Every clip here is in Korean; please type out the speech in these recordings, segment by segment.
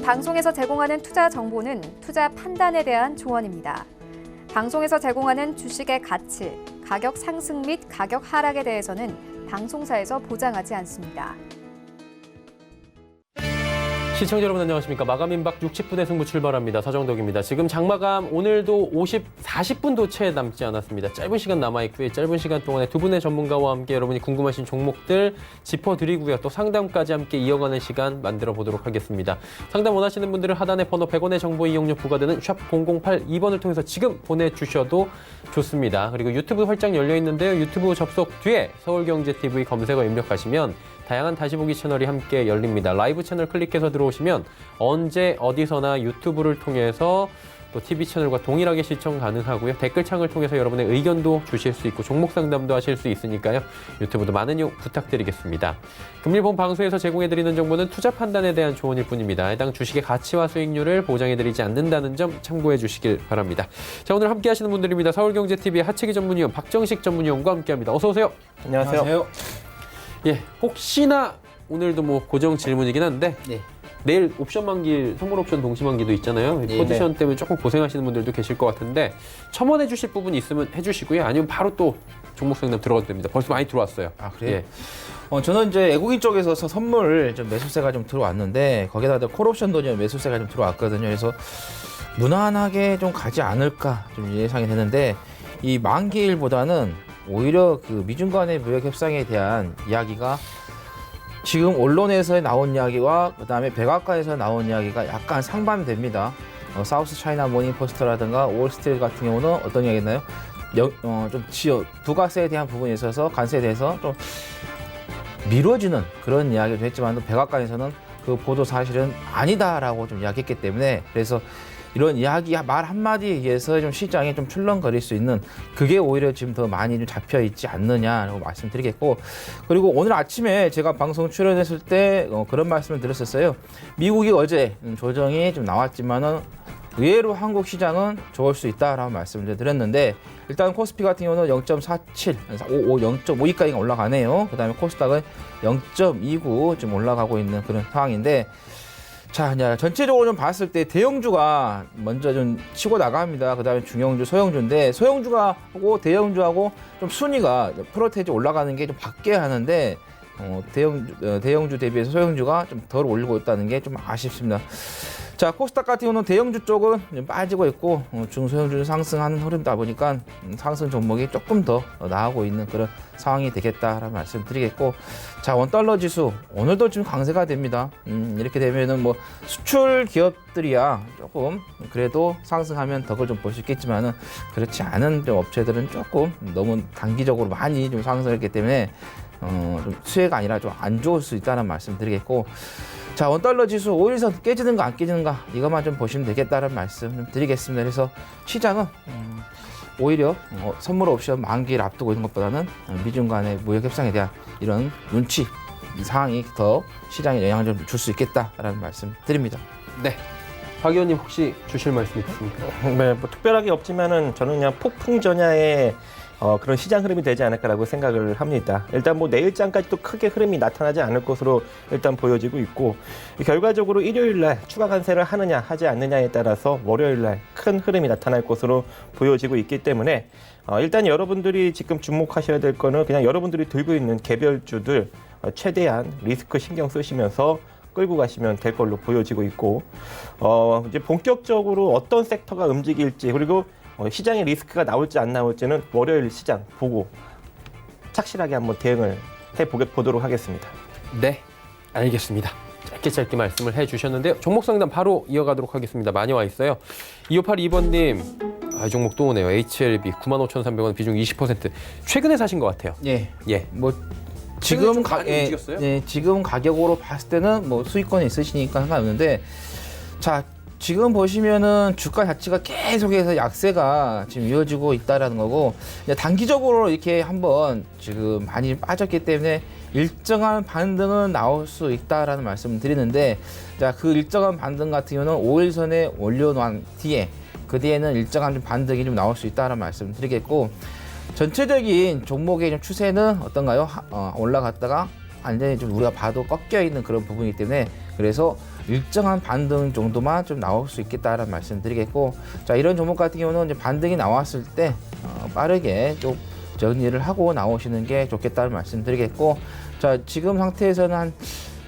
방송에서 제공하는 투자 정보는 투자 판단에 대한 조언입니다. 방송에서 제공하는 주식의 가치, 가격 상승 및 가격 하락에 대해서는 방송사에서 보장하지 않습니다. 시청자 여러분 안녕하십니까. 마감 임박 60분의 승부 출발합니다. 서정덕입니다. 지금 장마감 오늘도 40분도 채 남지 않았습니다. 짧은 시간 남아있고요. 짧은 시간 동안에 두 분의 전문가와 함께 여러분이 궁금하신 종목들 짚어드리고요. 또 상담까지 함께 이어가는 시간 만들어 보도록 하겠습니다. 상담 원하시는 분들은 하단에 번호 100원의 정보 이용료 부과되는 샵 0082번을 통해서 지금 보내주셔도 좋습니다. 그리고 유튜브 활짝 열려 있는데요. 유튜브 접속 뒤에 서울경제TV 검색어 입력하시면 다양한 다시 보기 채널이 함께 열립니다. 라이브 채널 클릭해서 들어오시면 언제 어디서나 유튜브를 통해서 또 TV 채널과 동일하게 시청 가능하고요. 댓글창을 통해서 여러분의 의견도 주실 수 있고 종목 상담도 하실 수 있으니까요. 유튜브도 많은 이용 부탁드리겠습니다. 금일본 방송에서 제공해드리는 정보는 투자 판단에 대한 조언일 뿐입니다. 해당 주식의 가치와 수익률을 보장해드리지 않는다는 점 참고해 주시길 바랍니다. 자, 오늘 함께 하시는 분들입니다. 서울경제TV의 하채기 전문위원 박정식 전문위원과 함께합니다. 어서 오세요. 안녕하세요. 예, 혹시나 오늘도 뭐 고정 질문이긴 한데 네. 내일 옵션 만기, 선물 옵션 동시 만기도 있잖아요. 네, 포지션 때문에 조금 고생하시는 분들도 계실 것 같은데 첨언해 주실 부분이 있으면 해주시고요. 아니면 바로 또 종목 상담 들어가도 됩니다. 벌써 많이 들어왔어요. 아, 그래요? 예. 저는 이제 외국인 쪽에서 선물 좀 매수세가 좀 들어왔는데 거기다 콜옵션도 매수세가 좀 들어왔거든요. 그래서 무난하게 좀 가지 않을까 좀 예상이 되는데 이 만기일보다는 오히려 그 미중 간의 무역 협상에 대한 이야기가 지금 언론에서 나온 이야기와 그다음에 백악관에서 나온 이야기가 약간 상반됩니다. 사우스 차이나 모닝 포스트라든가 월스트리트 같은 경우는 어떤 이야기였나요? 좀 부가세에 대한 부분에 있어서 관세에 대해서 좀 미뤄지는 그런 이야기를 했지만 백악관에서는 그 보도 사실은 아니다라고 좀 이야기했기 때문에 그래서 이런 이야기 말 한마디에 의해서 좀 시장에 좀 출렁거릴 수 있는 그게 오히려 지금 더 많이 좀 잡혀 있지 않느냐라고 말씀드리겠고 그리고 오늘 아침에 제가 방송 출연했을 때 그런 말씀을 드렸었어요. 미국이 어제 조정이 좀 나왔지만은 의외로 한국 시장은 좋을 수 있다라고 말씀을 드렸는데 일단 코스피 같은 경우는 0.47, 0.52까지 올라가네요. 그다음에 코스닥은 0.29 좀 올라가고 있는 그런 상황인데. 자, 이제 전체적으로 좀 봤을 때 대형주가 먼저 좀 치고 나갑니다. 그 다음에 중형주, 소형주인데 소형주가 하고 대형주하고 좀 순위가 프로테이지 올라가는 게 좀 바뀌어야 하는데 대형주 대비해서 소형주가 좀 덜 올리고 있다는 게 좀 아쉽습니다. 자, 코스닥 같은 경우는 대형주 쪽은 좀 빠지고 있고 중소형주는 상승하는 흐름이다 보니까 상승 종목이 조금 더 나아가고 있는 그런 상황이 되겠다라는 말씀 드리겠고 자, 원달러 지수 오늘도 좀 강세가 됩니다. 이렇게 되면은 뭐 수출 기업들이야 조금 그래도 상승하면 덕을 좀 볼 수 있겠지만은 그렇지 않은 좀 업체들은 조금 너무 단기적으로 많이 좀 상승했기 때문에 좀 수혜가 아니라 좀 안 좋을 수 있다는 말씀 드리겠고 자, 원달러 지수 5일선 깨지는가 안 깨지는가 이것만 좀 보시면 되겠다는 말씀 좀 드리겠습니다. 그래서 시장은 오히려 선물 옵션 만기를 앞두고 있는 것보다는 미중 간의 무역 협상에 대한 이런 눈치 이 상황이 더 시장에 영향을 좀 줄 수 있겠다라는 말씀 드립니다. 네. 박 의원님 혹시 주실 말씀 있으십니까? 네, 뭐 특별하게 없지만은 저는 그냥 폭풍 전야의 그런 시장 흐름이 되지 않을까라고 생각을 합니다. 일단 뭐 내일장까지도 크게 흐름이 나타나지 않을 것으로 일단 보여지고 있고 결과적으로 일요일 날 추가 관세를 하느냐 하지 않느냐에 따라서 월요일 날 큰 흐름이 나타날 것으로 보여지고 있기 때문에 일단 여러분들이 지금 주목하셔야 될 거는 그냥 여러분들이 들고 있는 개별주들 최대한 리스크 신경 쓰시면서 끌고 가시면 될 걸로 보여지고 있고 이제 본격적으로 어떤 섹터가 움직일지 그리고 시장의 리스크가 나올지 안 나올지는 월요일 시장 보고 착실하게 한번 대응을 해보도록 하겠습니다. 네, 알겠습니다. 짧게 말씀을 해주셨는데요. 종목 상담 바로 이어가도록 하겠습니다. 많이 와 있어요. 2582번님, 이 종목 또 오네요. HLB 95,300원 비중 20%. 최근에 사신 것 같아요. 예, 예. 뭐 지금 움직였어요? 지금 가격으로 봤을 때는 뭐 수익권이 있으시니까 상관없는데 자. 지금 보시면은 주가 자체가 계속해서 약세가 지금 이어지고 있다라는 거고 단기적으로 이렇게 한번 지금 많이 빠졌기 때문에 일정한 반등은 나올 수 있다라는 말씀을 드리는데 자, 그 일정한 반등 같은 경우는 5일선에 올려놓은 뒤에 그 뒤에는 일정한 좀 반등이 좀 나올 수 있다라는 말씀을 드리겠고 전체적인 종목의 좀 추세는 어떤가요? 올라갔다가 완전히 좀 우리가 봐도 꺾여 있는 그런 부분이기 때문에 그래서 일정한 반등 정도만 좀 나올 수 있겠다라는 말씀드리겠고, 자 이런 종목 같은 경우는 이제 반등이 나왔을 때 빠르게 좀 정리를 하고 나오시는 게 좋겠다는 말씀드리겠고, 자 지금 상태에서는 한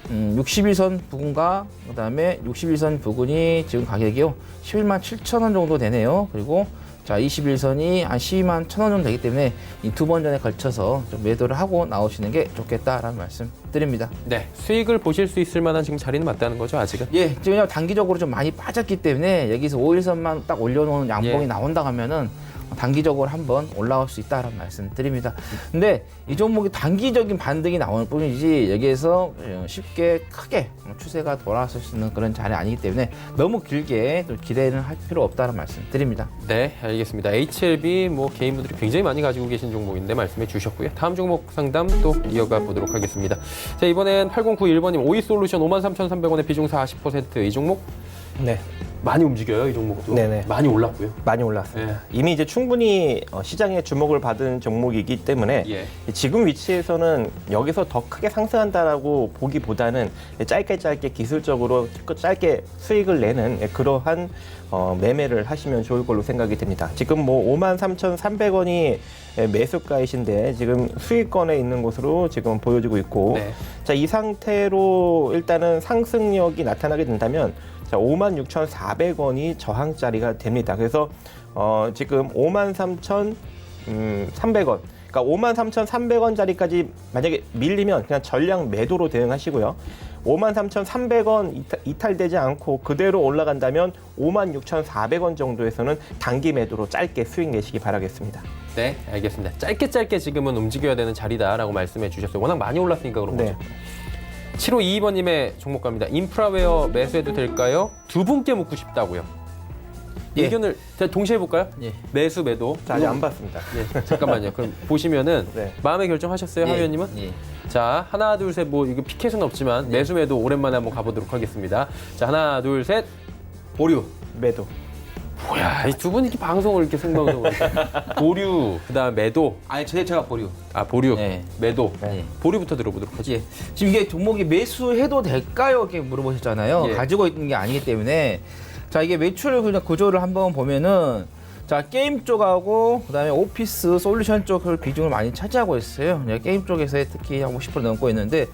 61선 부근과 그다음에 61선 부근이 지금 가격이요 11만 7천 원 정도 되네요. 그리고 자 21선이 한 12만 1천 원 정도 되기 때문에 이 두 번 전에 걸쳐서 좀 매도를 하고 나오시는 게 좋겠다라는 말씀 드립니다. 네, 수익을 보실 수 있을 만한 지금 자리는 맞다는 거죠, 아직은? 예, 지금 단기적으로 좀 많이 빠졌기 때문에 여기서 5일선만 딱 올려놓은 양봉이 예. 나온다 하면은 단기적으로 한번 올라올 수 있다라는 말씀 드립니다. 근데 이 종목이 단기적인 반등이 나오는 뿐이지 여기에서 쉽게 크게 추세가 돌아설 수 있는 그런 자리 아니기 때문에 너무 길게 좀 기대는 할 필요 없다는 말씀 드립니다. 네, 알겠습니다. HLB 뭐 개인분들이 굉장히 많이 가지고 계신 종목인데 말씀해 주셨고요. 다음 종목 상담 또 이어가 보도록 하겠습니다. 자, 이번엔 8091번님 오이솔루션 53,300원에 비중사 40% 이 종목 네, 많이 움직여요, 이 종목도. 네네. 많이 올랐고요. 많이 올랐습니다. 예. 이미 이제 충분히 시장의 주목을 받은 종목이기 때문에 예. 지금 위치에서는 여기서 더 크게 상승한다라고 보기보다는 짧게 기술적으로 짧게 수익을 내는 그러한 매매를 하시면 좋을 걸로 생각이 됩니다. 지금 뭐 53,300원이 매수가이신데 지금 수익권에 있는 곳으로 지금 보여지고 있고, 네. 자, 이 상태로 일단은 상승력이 나타나게 된다면 자, 56,400원이 저항자리가 됩니다. 그래서 지금 53,300원, 그러니까 53,300원짜리까지 만약에 밀리면 그냥 전량 매도로 대응하시고요. 53,300원 이탈되지 않고 그대로 올라간다면 56,400원 정도에서는 단기 매도로 짧게 수익 내시기 바라겠습니다. 네, 알겠습니다. 짧게 지금은 움직여야 되는 자리다라고 말씀해 주셨어요. 워낙 많이 올랐으니까 그런 거죠. 네. 7522번님의 종목 갑니다. 인프라웨어 매수해도 될까요? 두 분께 묻고 싶다고요. 예. 의견을 제가 동시에 해볼까요? 예. 매수, 매도. 자, 아직 안 봤습니다. 네, 잠깐만요. 그럼 보시면은 네. 마음의 결정하셨어요, 하 의원님은? 예. 자, 하나, 둘, 셋. 뭐 이거 피켓은 없지만 매수, 매도 오랜만에 한번 가보도록 하겠습니다. 자, 하나, 둘, 셋. 보류. 매도. 뭐야, 이 두 분이 이렇게 방송을 이렇게 생방송을. 보류, 그다음 매도. 아니 제가 보류. 아, 보류, 네. 매도. 네. 보류부터 들어보도록 하죠. 예. 지금 이게 종목이 매수해도 될까요? 이렇게 물어보셨잖아요. 예. 가지고 있는 게 아니기 때문에. 자, 이게 매출 그냥 구조를 한번 보면은, 자, 게임 쪽하고 그다음에 오피스 솔루션 쪽을 비중을 많이 차지하고 있어요. 게임 쪽에서 특히 한 50% 넘고 있는데,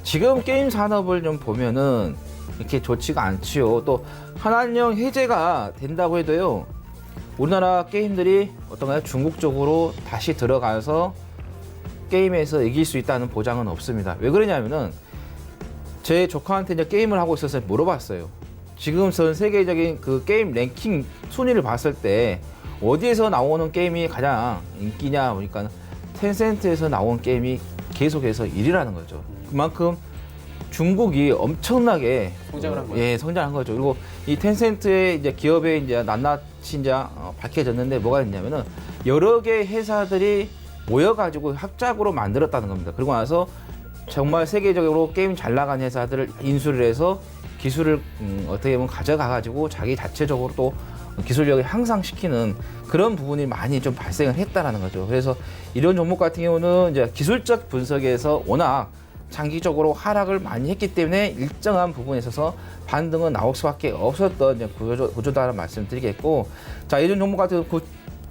지금 게임 산업을 좀 보면은 이렇게 좋지가 않지요. 또 한한령 해제가 된다고 해도요, 우리나라 게임들이 어떤가요? 중국 쪽으로 다시 들어가서 게임에서 이길 수 있다는 보장은 없습니다. 왜 그러냐면은 제 조카한테 이제 게임을 하고 있어서 물어봤어요. 지금 전 세계적인 그 게임 랭킹 순위를 봤을 때 어디에서 나오는 게임이 가장 인기냐 보니까 텐센트에서 나온 게임이 계속해서 1위라는 거죠. 그만큼 중국이 엄청나게 성장을 한 거예요. 예, 성장한 거죠. 그리고 이 텐센트의 이제 기업의 이제 낱낱이 이제 밝혀졌는데 뭐가 있냐면은 여러 개의 회사들이 모여가지고 합작으로 만들었다는 겁니다. 그리고 나서 정말 세계적으로 게임 잘 나가는 회사들을 인수를 해서 기술을 어떻게 보면 가져가가지고 자기 자체적으로 또 기술력을 향상시키는 그런 부분이 많이 좀 발생을 했다라는 거죠. 그래서 이런 종목 같은 경우는 이제 기술적 분석에서 워낙 장기적으로 하락을 많이 했기 때문에 일정한 부분에 있어서 반등은 나올 수밖에 없었던 이제 구조다라는 말씀드리겠고, 자, 이런 종목 같은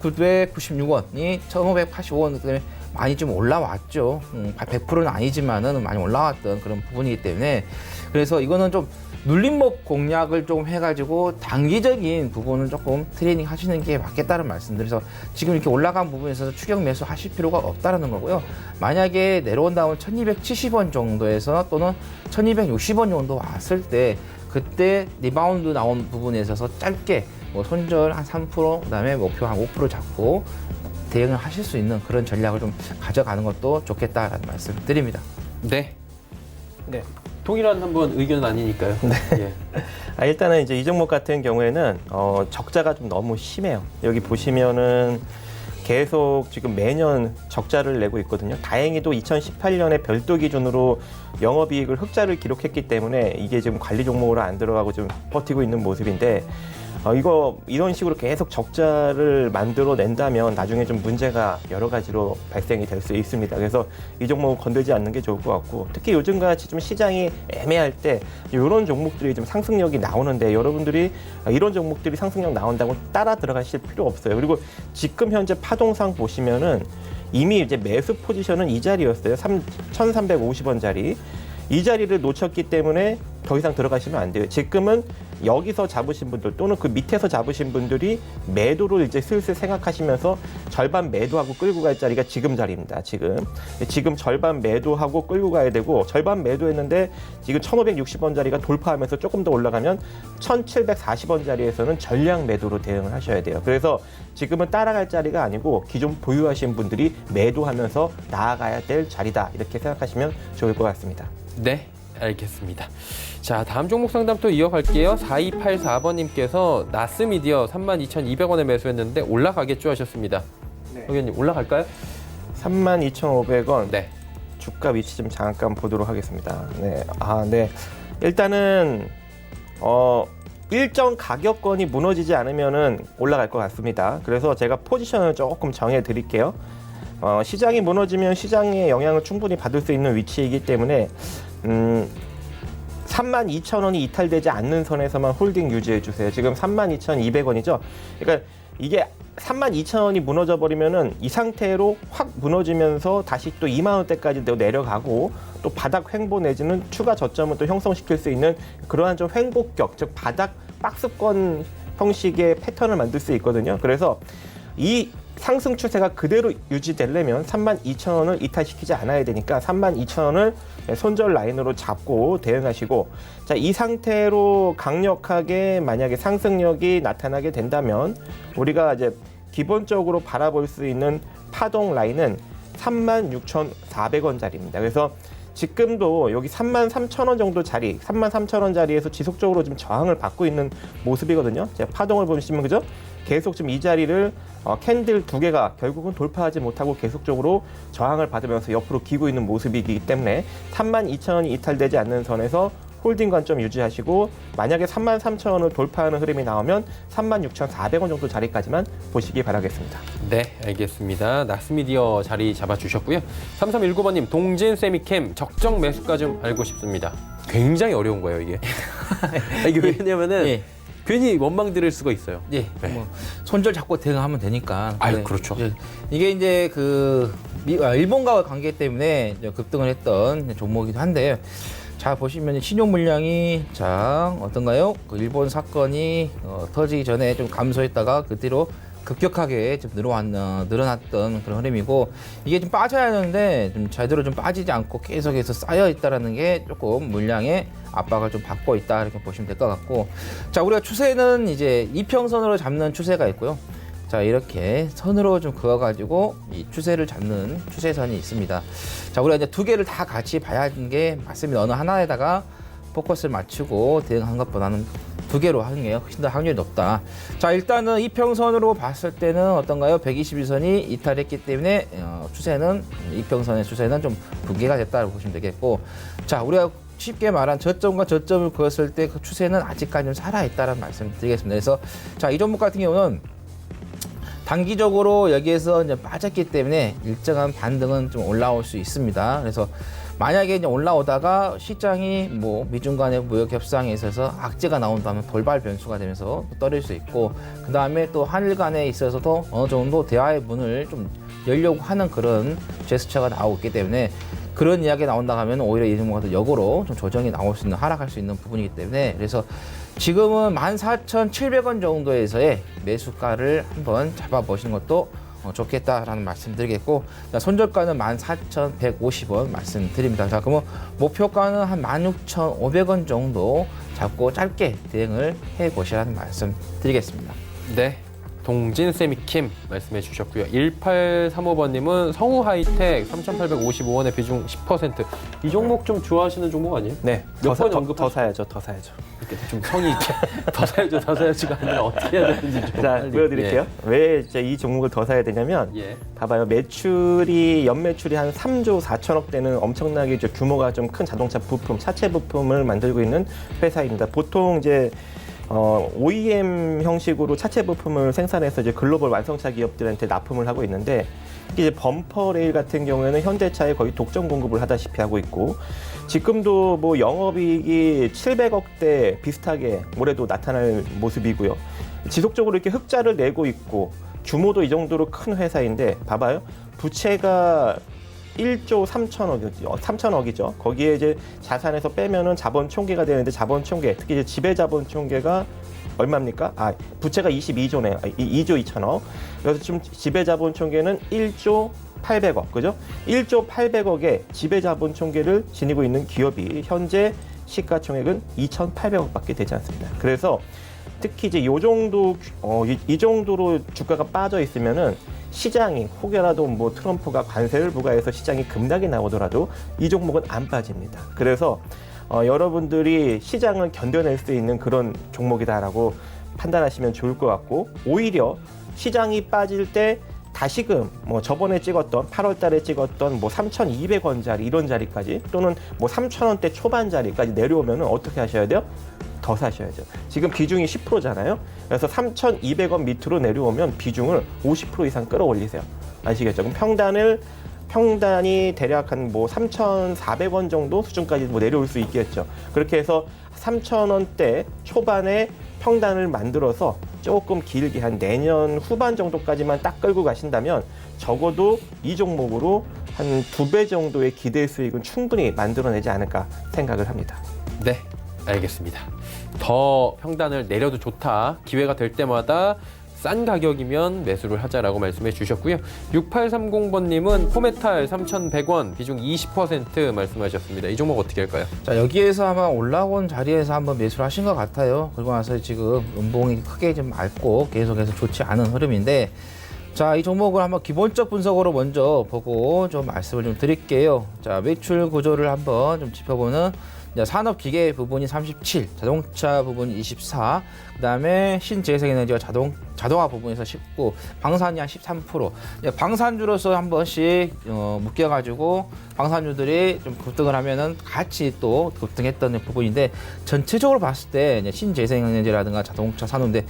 996원이 1,585원 때문에 많이 좀 올라왔죠. 100%는 아니지만은 많이 올라왔던 그런 부분이기 때문에, 그래서 이거는 좀 눌림목 공략을 좀 해가지고 단기적인 부분을 조금 트레이닝 하시는 게 맞겠다는 말씀드려서 지금 이렇게 올라간 부분에서 추격 매수 하실 필요가 없다는 거고요. 만약에 내려온 다음 1270원 정도에서 또는 1260원 정도 왔을 때 그때 리바운드 나온 부분에 있어서 짧게 뭐 손절 한 3% 그다음에 목표 한 5% 잡고 대응을 하실 수 있는 그런 전략을 좀 가져가는 것도 좋겠다라는 말씀 드립니다. 네. 네. 통일한 한번 의견은 아니니까요. 네. 예. 일단은 이제 이 종목 같은 경우에는 적자가 좀 너무 심해요. 여기 보시면은 계속 지금 매년 적자를 내고 있거든요. 다행히도 2018년에 별도 기준으로 영업이익을 흑자를 기록했기 때문에 이게 지금 관리 종목으로 안 들어가고 좀 버티고 있는 모습인데, 이거 이런 식으로 계속 적자를 만들어낸다면 나중에 좀 문제가 여러 가지로 발생이 될 수 있습니다. 그래서 이 종목은 건들지 않는 게 좋을 것 같고 특히 요즘같이 좀 시장이 애매할 때 이런 종목들이 좀 상승력이 나오는데 여러분들이 이런 종목들이 상승력 나온다고 따라 들어가실 필요 없어요. 그리고 지금 현재 파동상 보시면은 이미 이제 매수 포지션은 이 자리였어요. 1,350원짜리. 이 자리를 놓쳤기 때문에 더 이상 들어가시면 안 돼요. 지금은 여기서 잡으신 분들 또는 그 밑에서 잡으신 분들이 매도를 이제 슬슬 생각하시면서 절반 매도하고 끌고 갈 자리가 지금 자리입니다. 지금 절반 매도하고 끌고 가야 되고 절반 매도했는데 지금 1,560원 자리가 돌파하면서 조금 더 올라가면 1,740원 자리에서는 전량 매도로 대응을 하셔야 돼요. 그래서 지금은 따라갈 자리가 아니고 기존 보유하신 분들이 매도하면서 나아가야 될 자리다. 이렇게 생각하시면 좋을 것 같습니다. 네, 알겠습니다. 자, 다음 종목 상담 또 이어갈게요. 4284번님께서 나스미디어 32,200원에 매수했는데 올라가겠죠 하셨습니다. 네. 의원님 올라갈까요? 32,500원. 네. 주가 위치 좀 잠깐 보도록 하겠습니다. 네. 네. 일단은 일정 가격권이 무너지지 않으면은 올라갈 것 같습니다. 그래서 제가 포지션을 조금 정해 드릴게요. 시장이 무너지면 시장의 영향을 충분히 받을 수 있는 위치이기 때문에 32,000원이 이탈되지 않는 선에서만 홀딩 유지해 주세요. 지금 32,200원이죠. 그러니까 이게 32,000원이 무너져 버리면은 이 상태로 확 무너지면서 다시 또 2만 원대까지 내려가고 또 바닥 횡보 내지는 추가 저점을 또 형성시킬 수 있는 그러한 좀 횡보격, 즉 바닥 박스권 형식의 패턴을 만들 수 있거든요. 그래서 이 상승 추세가 그대로 유지되려면 32,000원을 이탈시키지 않아야 되니까 32,000원을 손절 라인으로 잡고 대응하시고, 자, 이 상태로 강력하게 만약에 상승력이 나타나게 된다면 우리가 이제 기본적으로 바라볼 수 있는 파동 라인은 36,400원짜리입니다. 그래서 지금도 여기 33,000원 정도 자리, 33,000원 자리에서 지속적으로 좀 저항을 받고 있는 모습이거든요. 제가 파동을 보시면 그죠? 계속 지금 이 자리를 캔들 두 개가 결국은 돌파하지 못하고 계속적으로 저항을 받으면서 옆으로 기고 있는 모습이기 때문에 32,000원이 이탈되지 않는 선에서 홀딩 관점 유지하시고, 만약에 33,000원을 돌파하는 흐름이 나오면 36,400원 정도 자리까지만 보시기 바라겠습니다. 네, 알겠습니다. 나스미디어 자리 잡아주셨고요. 3319번님, 동진 세미캠 적정 매수가 좀 알고 싶습니다. 굉장히 어려운 거예요, 이게. 이게 왜냐면은 예. 괜히 원망 들을 수가 있어요. 예, 네. 뭐 손절 잡고 대응하면 되니까. 아유, 네. 그렇죠. 예. 이게 이제 일본과의 관계 때문에 이제 급등을 했던 종목이기도 한데, 자 보시면 신용 물량이 자 어떤가요? 그 일본 사건이 터지기 전에 좀 감소했다가 그 뒤로 급격하게 좀 늘어났던 그런 흐름이고, 이게 좀 빠져야 하는데 좀 제대로 좀 빠지지 않고 계속해서 쌓여 있다라는 게 조금 물량의 압박을 좀 받고 있다, 이렇게 보시면 될 것 같고, 자 우리가 추세는 이제 이평선으로 잡는 추세가 있고요. 자 이렇게 선으로 좀 그어가지고 이 추세를 잡는 추세선이 있습니다. 자 우리가 이제 두 개를 다 같이 봐야 하는 게 맞습니다. 어느 하나에다가 포커스를 맞추고 대응한 것보다는 두 개로 하는 게 훨씬 더 확률이 높다. 자 일단은 이평선으로 봤을 때는 어떤가요? 121선이 이탈했기 때문에 추세는 이평선의 추세는 좀 붕괴가 됐다고 보시면 되겠고, 자 우리가 쉽게 말한 저점과 저점을 그었을 때 그 추세는 아직까지 좀 살아있다는 말씀을 드리겠습니다. 그래서 자 이 종목 같은 경우는 단기적으로 여기에서 이제 빠졌기 때문에 일정한 반등은 좀 올라올 수 있습니다. 그래서 만약에 이제 올라오다가 시장이 뭐 미중 간의 무역 협상에 있어서 악재가 나온다면 돌발 변수가 되면서 떨어질 수 있고, 그 다음에 또 한일 간에 있어서도 어느 정도 대화의 문을 좀 열려고 하는 그런 제스처가 나오고 있기 때문에, 그런 이야기가 나온다 하면 오히려 이 종목은 역으로 좀 조정이 나올 수 있는, 하락할 수 있는 부분이기 때문에, 그래서 지금은 14,700원 정도에서의 매수가를 한번 잡아보시는 것도 좋겠다라는 말씀 드리겠고, 손절가는 14,150원 말씀드립니다. 자, 그러면 목표가는 한 16,500원 정도 잡고 짧게 대응을 해보시라는 말씀 드리겠습니다. 네. 동진 세미킴 말씀해 주셨고요. 1835번님은 성우 하이텍 3,855원의 비중 10%. 이 종목 좀 좋아하시는 종목 아니에요? 네. 몇 번 더 사야죠. 더 사야죠. 이렇게 좀 성의 있게 더 사야지가 아니라 어떻게 해야 되는지 좀. 자, 빨리. 보여드릴게요. 왜 이제 이 종목을 더 사야 되냐면, 예. 봐봐요. 연매출이 한 3조 4천억 되는 엄청나게 규모가 좀 큰 자동차 부품, 차체 부품을 만들고 있는 회사입니다. 보통 이제 OEM 형식으로 차체 부품을 생산해서 이제 글로벌 완성차 기업들한테 납품을 하고 있는데, 특히 이제 범퍼 레일 같은 경우에는 현대차에 거의 독점 공급을 하다시피 하고 있고, 지금도 뭐 영업이익이 700억대 비슷하게 올해도 나타날 모습이고요. 지속적으로 이렇게 흑자를 내고 있고, 규모도 이 정도로 큰 회사인데, 봐봐요. 부채가 1조 3천억이죠. 거기에 이제 자산에서 빼면은 자본 총계가 되는데, 자본 총계, 특히 이제 지배 자본 총계가 얼마입니까? 부채가 22조네요. 2조 2천억. 그래서 지금 지배 자본 총계는 1조 800억, 그죠? 1조 800억의 지배 자본 총계를 지니고 있는 기업이 현재 시가총액은 2,800억밖에 되지 않습니다. 그래서 특히 이제 이 정도로 주가가 빠져 있으면은 시장이 혹여라도 뭐 트럼프가 관세를 부과해서 시장이 급락이 나오더라도 이 종목은 안 빠집니다. 그래서 여러분들이 시장을 견뎌낼 수 있는 그런 종목이다라고 판단하시면 좋을 것 같고, 오히려 시장이 빠질 때 다시금 뭐 저번에 찍었던 8월 달에 찍었던 뭐 3,200원짜리 이런 자리까지, 또는 뭐 3,000원대 초반 자리까지 내려오면 어떻게 하셔야 돼요? 더 사셔야죠. 지금 비중이 10%잖아요. 그래서 3,200원 밑으로 내려오면 비중을 50% 이상 끌어올리세요. 아시겠죠? 그럼 평단이 대략 한 뭐 3,400원 정도 수준까지 뭐 내려올 수 있겠죠. 그렇게 해서 3,000원대 초반에 평단을 만들어서 조금 길게 한 내년 후반 정도까지만 딱 끌고 가신다면 적어도 이 종목으로 한 2배 정도의 기대 수익은 충분히 만들어내지 않을까 생각을 합니다. 네, 알겠습니다. 더 평단을 내려도 좋다. 기회가 될 때마다 싼 가격이면 매수를 하자라고 말씀해 주셨고요. 6830번님은 포메탈 3,100원, 비중 20% 말씀하셨습니다. 이 종목 어떻게 할까요? 자, 여기에서 아마 올라온 자리에서 한번 매수를 하신 것 같아요. 그리고 나서 지금 음봉이 크게 좀 앓고 계속해서 좋지 않은 흐름인데, 자, 이 종목을 한번 기본적 분석으로 먼저 보고 좀 말씀을 좀 드릴게요. 자, 매출 구조를 한번 좀 짚어보는, 산업기계 부분이 37, 자동차 부분이 24, 그다음에 신재생에너지와 자동화 부분에서 19, 방산이 한 13%. 방산주로서 한 번씩 묶여가지고 방산주들이 좀 급등을 하면은 같이 또 급등했던 부분인데, 전체적으로 봤을 때 신재생에너지라든가 자동차 산업인데,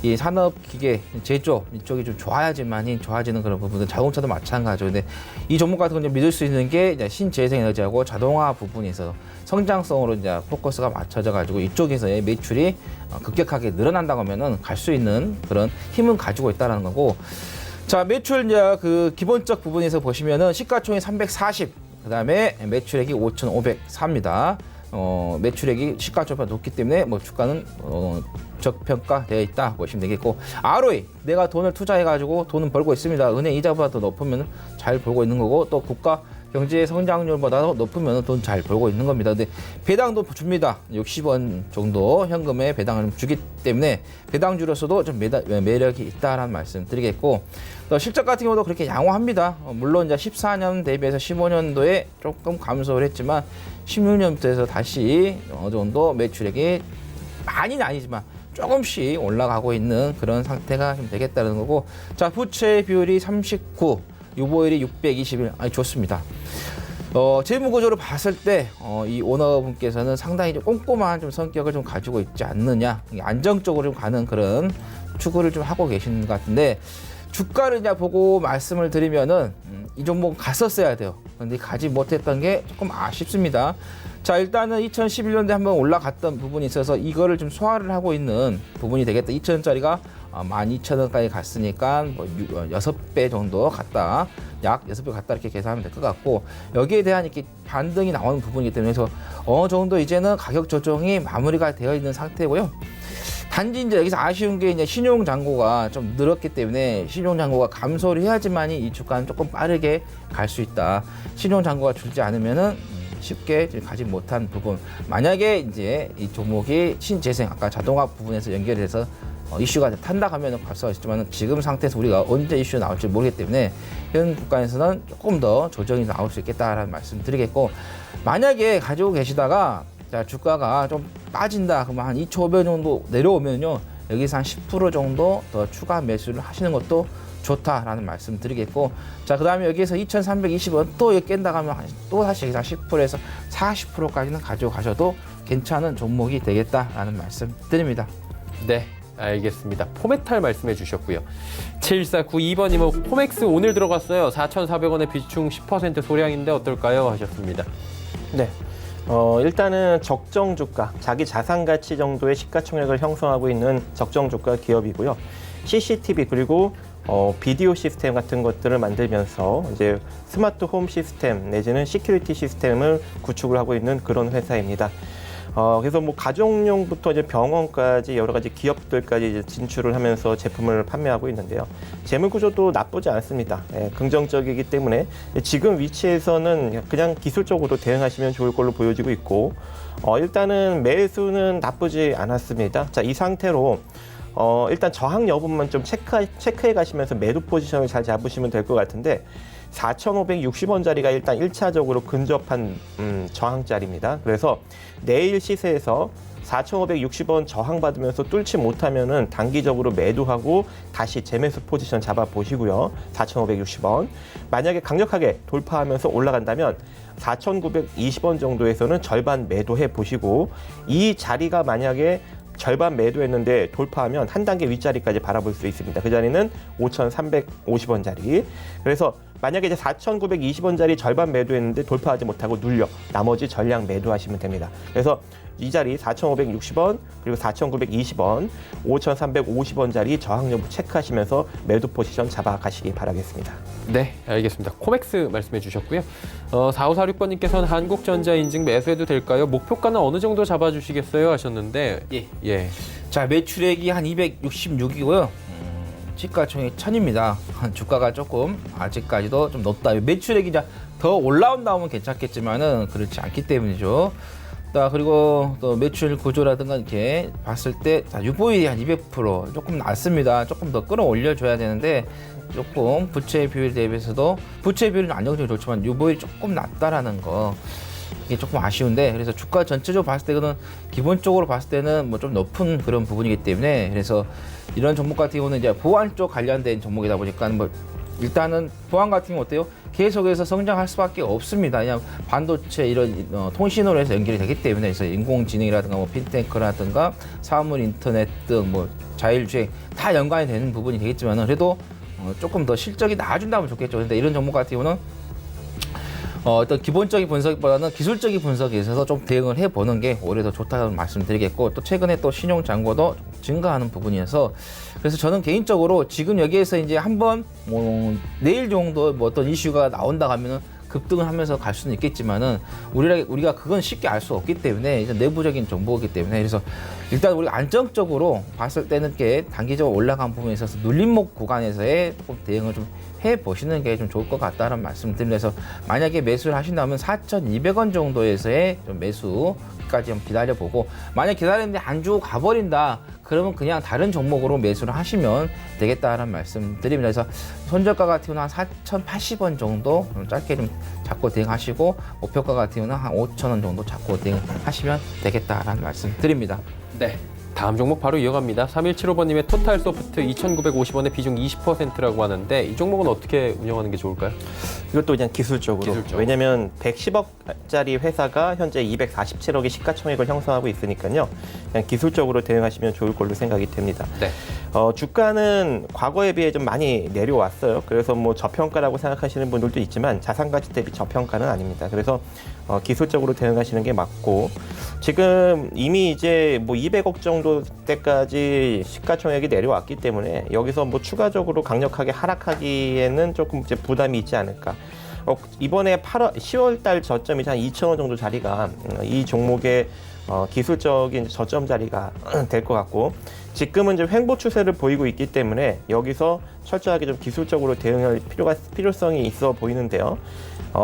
이 산업기계 제조 이쪽이 좀 좋아야지만이 좋아지는 그런 부분들, 자동차도 마찬가지죠. 근데 이 종목 같은 건 믿을 수 있는 게 이제 신재생에너지하고 자동화 부분에서 성장성으로 이제 포커스가 맞춰져 가지고 이쪽에서의 매출이 급격하게 늘어난다고 하면은 갈 수 있는 그런 힘은 가지고 있다는 거고. 자, 매출 이제 그 기본적 부분에서 보시면은 시가총액 340, 그다음에 매출액이 5,504입니다. 매출액이 시가총액보다 높기 때문에 뭐 주가는 저평가되어 있다 보시면 되겠고, ROE, 내가 돈을 투자해가지고 돈은 벌고 있습니다. 은행 이자보다 더 높으면 잘 벌고 있는 거고, 또 국가 경제 성장률보다 높으면 돈 잘 벌고 있는 겁니다. 근데 배당도 줍니다. 60원 정도 현금의 배당을 주기 때문에 배당주로서도 좀 매력이 있다라는 말씀 드리겠고, 또 실적 같은 경우도 그렇게 양호합니다. 물론 이제 14년 대비해서 15년도에 조금 감소를 했지만 16년부터 해서 다시 어느 정도 매출액이 많이는 아니지만 조금씩 올라가고 있는 그런 상태가 좀 되겠다는 거고. 자, 부채 비율이 39, 유보율이 621, 좋습니다. 재무 구조를 봤을 때 이 오너분께서는 상당히 좀 꼼꼼한 좀 성격을 좀 가지고 있지 않느냐, 안정적으로 좀 가는 그런 추구를 좀 하고 계시는 것 같은데, 주가를 이제 보고 말씀을 드리면은 이 종목 갔었어야 돼요. 근데 가지 못했던 게 조금 아쉽습니다. 자, 일단은 2011년도에 한번 올라갔던 부분이 있어서 이거를 좀 소화를 하고 있는 부분이 되겠다. 2,000원짜리가 12,000원까지 갔으니까 뭐 6배 정도 갔다, 약 6배 갔다 이렇게 계산하면 될 것 같고, 여기에 대한 이렇게 반등이 나오는 부분이기 때문에 그래서 어느 정도 이제는 가격 조정이 마무리가 되어 있는 상태고요. 단지 이제 여기서 아쉬운 게 이제 신용 잔고가 좀 늘었기 때문에 신용 잔고가 감소를 해야지만이 이 주가는 조금 빠르게 갈 수 있다. 신용 잔고가 줄지 않으면은 쉽게 가지 못한 부분. 만약에 이제 이 종목이 신재생, 아까 자동화 부분에서 연결해서 이슈가 탄다 하면은 갈 수가 있지만, 지금 상태에서 우리가 언제 이슈 나올지 모르기 때문에 현 구간에서는 조금 더 조정이 나올 수 있겠다라는 말씀 드리겠고, 만약에 가지고 계시다가 자, 주가가 좀 빠진다 그러면 한 2,500원 정도 내려오면요, 여기서 한 10% 정도 더 추가 매수를 하시는 것도 좋다라는 말씀 드리겠고, 자, 그 다음에 여기에서 2,320원 또 여기 깬다 하면 또 다시 여기서 10%에서 40%까지는 가지고 가셔도 괜찮은 종목이 되겠다라는 말씀 드립니다. 네, 알겠습니다. 포메탈 말씀해 주셨고요. 7492번님은 포맥스 오늘 들어갔어요. 4,400원에 비중 10% 소량인데 어떨까요? 하셨습니다. 네. 일단은 적정 주가, 자기 자산 가치 정도의 시가총액을 형성하고 있는 적정 주가 기업이고요. CCTV 그리고 비디오 시스템 같은 것들을 만들면서 이제 스마트 홈 시스템 내지는 시큐리티 시스템을 구축을 하고 있는 그런 회사입니다. 그래서 뭐 가정용부터 이제 병원까지 여러 가지 기업들까지 이제 진출을 하면서 제품을 판매하고 있는데요. 재무 구조도 나쁘지 않습니다. 예, 긍정적이기 때문에 지금 위치에서는 그냥 기술적으로 대응하시면 좋을 걸로 보여지고 있고, 일단은 매수는 나쁘지 않았습니다. 자, 이 상태로 일단 저항 여부만 좀 체크해 가시면서 매도 포지션을 잘 잡으시면 될 것 같은데 4,560원짜리가 일단 1차적으로 근접한 저항자리입니다. 그래서 내일 시세에서 4,560원 저항받으면서 뚫지 못하면은 단기적으로 매도하고 다시 재매수 포지션 잡아보시고요. 4,560원. 만약에 강력하게 돌파하면서 올라간다면 4,920원 정도에서는 절반 매도해 보시고, 이 자리가 만약에 절반 매도했는데 돌파하면 한 단계 윗자리까지 바라볼 수 있습니다. 그 자리는 5,350원짜리. 그래서 만약에 이제 4,920원짜리 절반 매도했는데 돌파하지 못하고 눌려 나머지 전량 매도하시면 됩니다. 그래서 이 자리 4,560원 그리고 4,920원, 5,350원짜리 저항 여부 체크하시면서 매도 포지션 잡아가시기 바라겠습니다. 네, 알겠습니다. 코맥스 말씀해 주셨고요. 4546번님께서는 한국전자 인증 매수해도 될까요? 목표가는 어느 정도 잡아주시겠어요? 하셨는데 예. 자, 매출액이 한 266이고요. 시가총액 1000입니다. 주가가 조금 아직까지도 좀 높다. 매출액이 더 올라온다면 괜찮겠지만은 그렇지 않기 때문이죠. 그리고 또 매출 구조라든가 이렇게 봤을 때 유보율이 한 200% 조금 낮습니다. 조금 더 끌어올려줘야 되는데 조금 부채 비율 대비해서도 부채 비율은 안정적으로 좋지만 유보율이 조금 낮다라는 거, 이게 조금 아쉬운데, 그래서 주가 전체적으로 봤을 때는 기본적으로 봤을 때는 뭐 좀 높은 그런 부분이기 때문에, 그래서 이런 종목 같은 경우는 이제 보안 쪽 관련된 종목이다 보니까 뭐 일단은 보안 같은 경우 어때요? 계속해서 성장할 수밖에 없습니다. 그냥 반도체 이런 통신으로 해서 연결이 되기 때문에, 그래서 인공지능이라든가 뭐 핀테크라든가 사물 인터넷 등 뭐 자율주행 다 연관이 되는 부분이 되겠지만은, 그래도 조금 더 실적이 나아진다면 좋겠죠. 근데 이런 종목 같은 경우는 어떤 기본적인 분석보다는 기술적인 분석에 있어서 좀 대응을 해보는 게 오히려 더 좋다는 말씀드리겠고, 또 최근에 또 신용 잔고도 증가하는 부분이어서, 그래서 저는 개인적으로 지금 여기에서 이제 한번 뭐 내일 정도 뭐 어떤 이슈가 나온다 하면은 급등을 하면서 갈 수는 있겠지만은 우리가 그건 쉽게 알 수 없기 때문에 이제 내부적인 정보이기 때문에, 그래서 일단 우리가 안정적으로 봤을 때는 게 단기적으로 올라간 부분에 있어서 눌림목 구간에서의 조금 대응을 좀 해보시는 게 좀 좋을 것 같다는 말씀을 드리면서, 만약에 매수를 하신다면 4,200원 정도에서의 좀 매수까지 좀 기다려보고, 만약 기다리는데 안 주고 가버린다 그러면 그냥 다른 종목으로 매수를 하시면 되겠다는 말씀 드립니다. 그래서 손절가 같은 경우는 한 4,080원 정도 짧게 좀 잡고 대응하시고, 목표가 같은 경우는 한 5,000원 정도 잡고 대응하시면 되겠다라는 말씀 드립니다. 네. 다음 종목 바로 이어갑니다. 3175번님의 토탈소프트 2,950원에 비중 20%라고 하는데 이 종목은 어떻게 운영하는 게 좋을까요? 이것도 그냥 기술적으로. 왜냐면 110억짜리 회사가 현재 247억의 시가총액을 형성하고 있으니까요. 그냥 기술적으로 대응하시면 좋을 걸로 생각이 됩니다. 네. 주가는 과거에 비해 좀 많이 내려왔어요. 그래서 뭐 저평가라고 생각하시는 분들도 있지만 자산가치 대비 저평가는 아닙니다. 그래서 기술적으로 대응하시는 게 맞고, 지금 이미 이제 뭐 200억 정도 때까지 시가총액이 내려왔기 때문에 여기서 뭐 추가적으로 강력하게 하락하기에는 조금 이제 부담이 있지 않을까. 이번에 10월 달 저점이 한 2,000원 정도 자리가 이 종목의 기술적인 저점 자리가 될 것 같고, 지금은 이제 횡보 추세를 보이고 있기 때문에 여기서 철저하게 좀 기술적으로 대응할 필요성이 있어 보이는데요.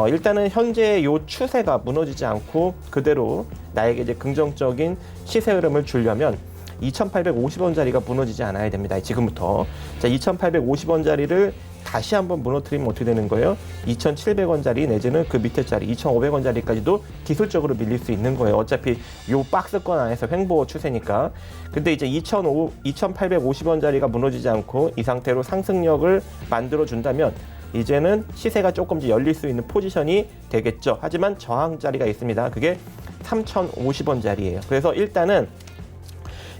일단은 현재 요 추세가 무너지지 않고 그대로 나에게 이제 긍정적인 시세 흐름을 주려면 2,850원짜리가 무너지지 않아야 됩니다. 지금부터. 자, 2,850원짜리를 다시 한번 무너뜨리면 어떻게 되는 거예요? 2,700원짜리 내지는 그 밑에 자리 2,500원짜리까지도 기술적으로 밀릴 수 있는 거예요. 어차피 요 박스권 안에서 횡보 추세니까. 근데 이제 2,850원짜리가 무너지지 않고 이 상태로 상승력을 만들어 준다면 이제는 시세가 조금씩 열릴 수 있는 포지션이 되겠죠. 하지만 저항 자리가 있습니다. 그게 3,050원짜리예요. 그래서 일단은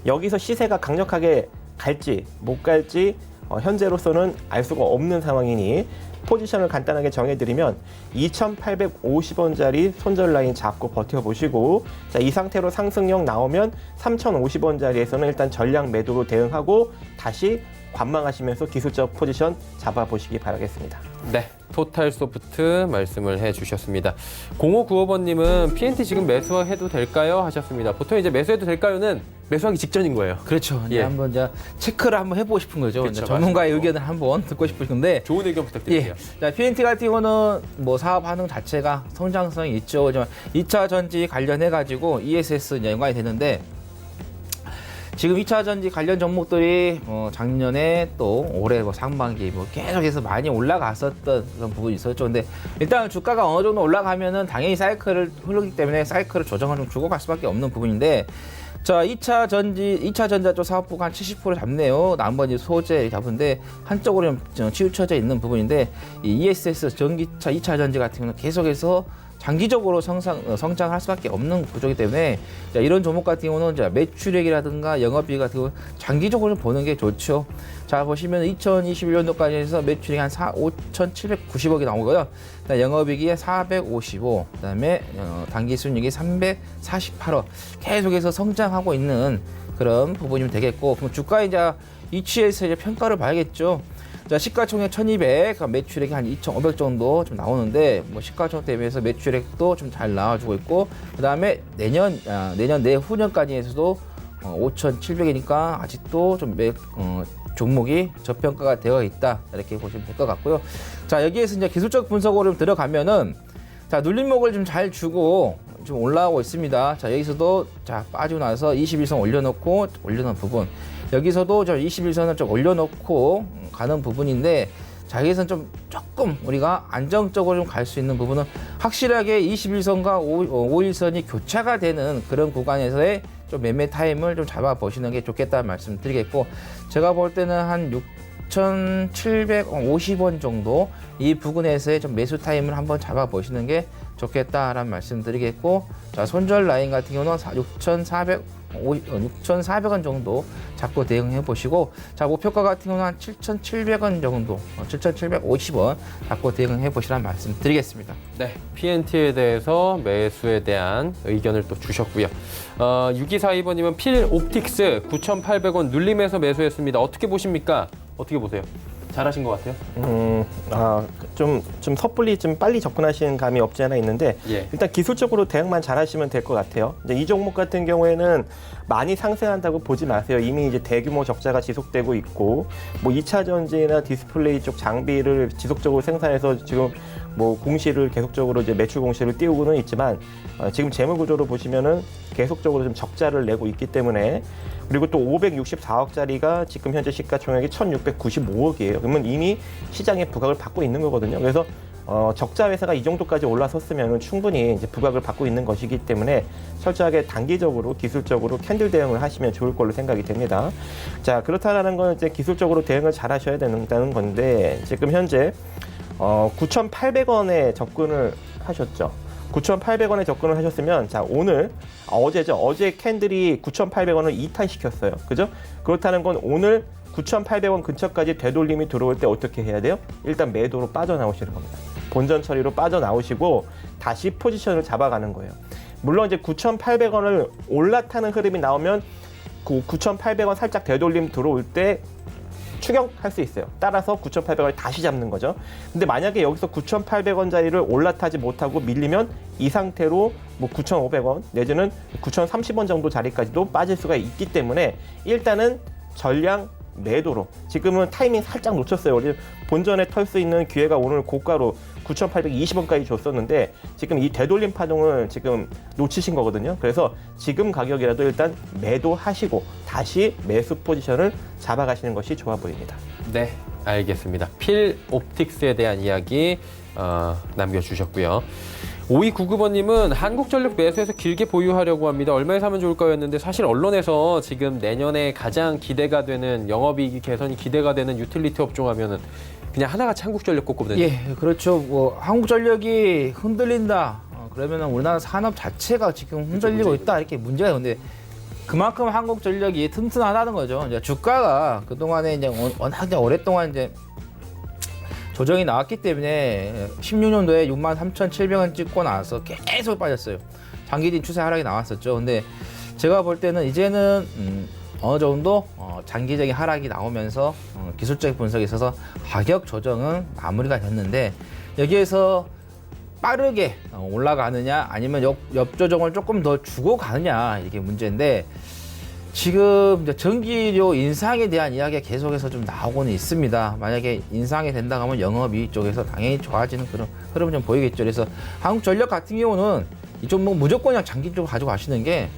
여기서 시세가 강력하게 갈지 못 갈지 현재로서는 알 수가 없는 상황이니 포지션을 간단하게 정해드리면 2,850원짜리 손절 라인 잡고 버텨보시고, 자, 이 상태로 상승력 나오면 3,050원짜리에서는 일단 전량 매도로 대응하고 다시 관망하시면서 기술적 포지션 잡아보시기 바라겠습니다. 네, 토탈소프트 말씀을 해주셨습니다. 0595번님은 PNT 지금 매수해도 될까요? 하셨습니다. 보통 이제 매수해도 될까요는 매수하기 직전인 거예요. 그렇죠. 이제 예. 한번 이제 체크를 한번 해보고 싶은 거죠. 그렇죠, 이제 전문가의 맞습니다. 의견을 한번 듣고 싶으신데, 좋은 의견 부탁드릴게요. 예. 자, PNT 같은 경우는 뭐 사업 반응 자체가 성장성이 있죠. 2차 전지 관련해 가지고 ESS 연관이 되는데, 지금 2차 전지 관련 종목들이 작년에 또 올해 뭐 상반기 뭐 계속해서 많이 올라갔었던 그런 부분이 있었죠. 근데 일단 주가가 어느 정도 올라가면은 당연히 사이클을 흐르기 때문에 사이클을 조정을 좀 주고 갈 수밖에 없는 부분인데, 자, 2차 전자 쪽 사업부가 한 70% 잡네요. 나머지 소재 잡은데 한쪽으로 좀 치우쳐져 있는 부분인데, 이 ESS 전기차 2차 전지 같은 경우는 계속해서 장기적으로 성장할 수밖에 없는 구조이기 때문에, 자, 이런 종목 같은 경우는 자, 매출액이라든가 영업이익 같은 경우 장기적으로 보는 게 좋죠. 자, 보시면 2021년도까지 해서 매출이 한 5,790억이 나오고요. 영업이익이 455, 그다음에 단기 순이익이 348억. 계속해서 성장하고 있는 그런 부분이면 되겠고, 그럼 주가 이제 이치에서 이제 평가를 봐야겠죠. 자, 시가총액 1,200, 매출액이 한 2,500 정도 좀 나오는데, 뭐 시가총액 대비해서 매출액도 좀 잘 나와주고 있고, 그 다음에 내년 내후년까지 해서도 5,700이니까 아직도 좀 종목이 저평가가 되어 있다, 이렇게 보시면 될 것 같고요. 자, 여기에서 이제 기술적 분석으로 좀 들어가면은, 자, 눌림목을 좀 잘 주고 좀 올라오고 있습니다. 자, 여기서도 자, 빠지고 나서 21선 올려놓은 부분, 여기서도 저 21선을 좀 올려놓고 가는 부분인데, 자, 여기서는 좀 조금 우리가 안정적으로 좀 갈 수 있는 부분은 확실하게 21선과 51선이 교차가 되는 그런 구간에서의 좀 매매 타임을 좀 잡아보시는 게 좋겠다는 말씀 드리겠고, 제가 볼 때는 한 6,750원 정도 이 부근에서의 좀 매수 타임을 한번 잡아보시는 게 좋겠다라는 말씀 드리겠고, 자, 손절 라인 같은 경우는 6,400원 정도 잡고 대응해 보시고, 자, 목표가 같은 경우는 한 7,700원 정도, 7,750원 잡고 대응해 보시라는 말씀 드리겠습니다. 네, PNT에 대해서 매수에 대한 의견을 또 주셨고요. 6242번님은 필옵틱스 9,800원 눌림에서 매수했습니다. 어떻게 보십니까? 어떻게 보세요? 잘하신 것 같아요. 좀 섣불리 좀 빨리 접근하시는 감이 없지 않아 있는데, 예. 일단 기술적으로 대응만 잘하시면 될 것 같아요. 이제 이 종목 같은 경우에는 많이 상승한다고 보지 마세요. 이미 이제 대규모 적자가 지속되고 있고, 뭐 2차 전지나 디스플레이 쪽 장비를 지속적으로 생산해서 지금 뭐 공시를 계속적으로 이제 매출 공시를 띄우고는 있지만, 지금 재무 구조로 보시면은 계속적으로 좀 적자를 내고 있기 때문에, 그리고 또 564억짜리가 지금 현재 시가총액이 1,695억이에요. 그러면 이미 시장에 부각을 받고 있는 거거든요. 그래서 적자 회사가 이 정도까지 올라섰으면 충분히 이제 부각을 받고 있는 것이기 때문에 철저하게 단기적으로 기술적으로 캔들 대응을 하시면 좋을 걸로 생각이 됩니다. 자, 그렇다라는 건 이제 기술적으로 대응을 잘 하셔야 된다는 건데, 지금 현재 9,800원에 접근을 하셨죠. 9,800원에 접근을 하셨으면, 자, 어제 캔들이 9,800원을 이탈시켰어요. 그죠? 그렇다는 건 오늘 9,800원 근처까지 되돌림이 들어올 때 어떻게 해야 돼요? 일단 매도로 빠져나오시는 겁니다. 본전 처리로 빠져나오시고 다시 포지션을 잡아가는 거예요. 물론 이제 9,800원을 올라타는 흐름이 나오면 그 9,800원 살짝 되돌림 들어올 때 추격할 수 있어요. 따라서 9,800원을 다시 잡는 거죠. 근데 만약에 여기서 9,800원짜리를 올라타지 못하고 밀리면 이 상태로 뭐 9,500원 내지는 9,030원 정도 자리까지도 빠질 수가 있기 때문에 일단은 전량 매도로, 지금은 타이밍 살짝 놓쳤어요. 우리 본전에 털 수 있는 기회가 오늘 고가로 9,820원까지 줬었는데 지금 이 되돌림 파동을 지금 놓치신 거거든요. 그래서 지금 가격이라도 일단 매도하시고 다시 매수 포지션을 잡아가시는 것이 좋아 보입니다. 네, 알겠습니다. 필옵틱스에 대한 이야기 남겨주셨고요. 5299번님은 한국전력 매수해서 길게 보유하려고 합니다. 얼마에 사면 좋을까요? 했는데 사실 언론에서 지금 내년에 가장 기대가 되는 영업이익 개선이 기대가 되는 유틸리티 업종 하면은 그냥 하나같이 한국전력 꼽거든요. 예, 그렇죠. 뭐 한국전력이 흔들린다. 그러면은 우리나라 산업 자체가 지금 흔들리고 있다, 이렇게 문제가 있는데, 그만큼 한국전력이 튼튼하다는 거죠. 이제 주가가 그동안에 이제 워낙 이제 오랫동안 이제 조정이 나왔기 때문에 16년도에 63,700원 찍고 나서 계속 빠졌어요. 장기적인 추세 하락이 나왔었죠. 근데 제가 볼 때는 이제는 어느 정도 장기적인 하락이 나오면서 기술적 분석에 있어서 가격 조정은 마무리가 됐는데 여기에서 빠르게 올라가느냐 아니면 역조정을 조금 더 주고 가느냐 이게 문제인데 지금 이제 전기료 인상에 대한 이야기가 계속해서 좀 나오고는 있습니다. 만약에 인상이 된다 하면 영업이익 쪽에서 당연히 좋아지는 그런 흐름은 좀 보이겠죠. 그래서 한국전력 같은 경우는 이 종목 무조건 그냥 장기 쪽으로 가져가시는 게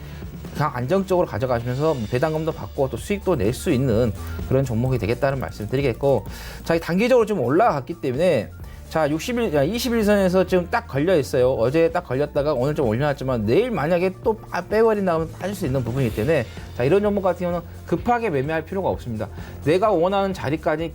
그냥 안정적으로 가져가시면서 배당금도 받고 또 수익도 낼 수 있는 그런 종목이 되겠다는 말씀 드리겠고, 자, 단기적으로 좀 올라갔기 때문에 자, 21선에서 지금 딱 걸려 있어요. 어제 딱 걸렸다가 오늘 좀 올려놨지만 내일 만약에 또 빼버린다면 빠질 수 있는 부분이기 때문에 자, 이런 종목 같은 경우는 급하게 매매할 필요가 없습니다. 내가 원하는 자리까지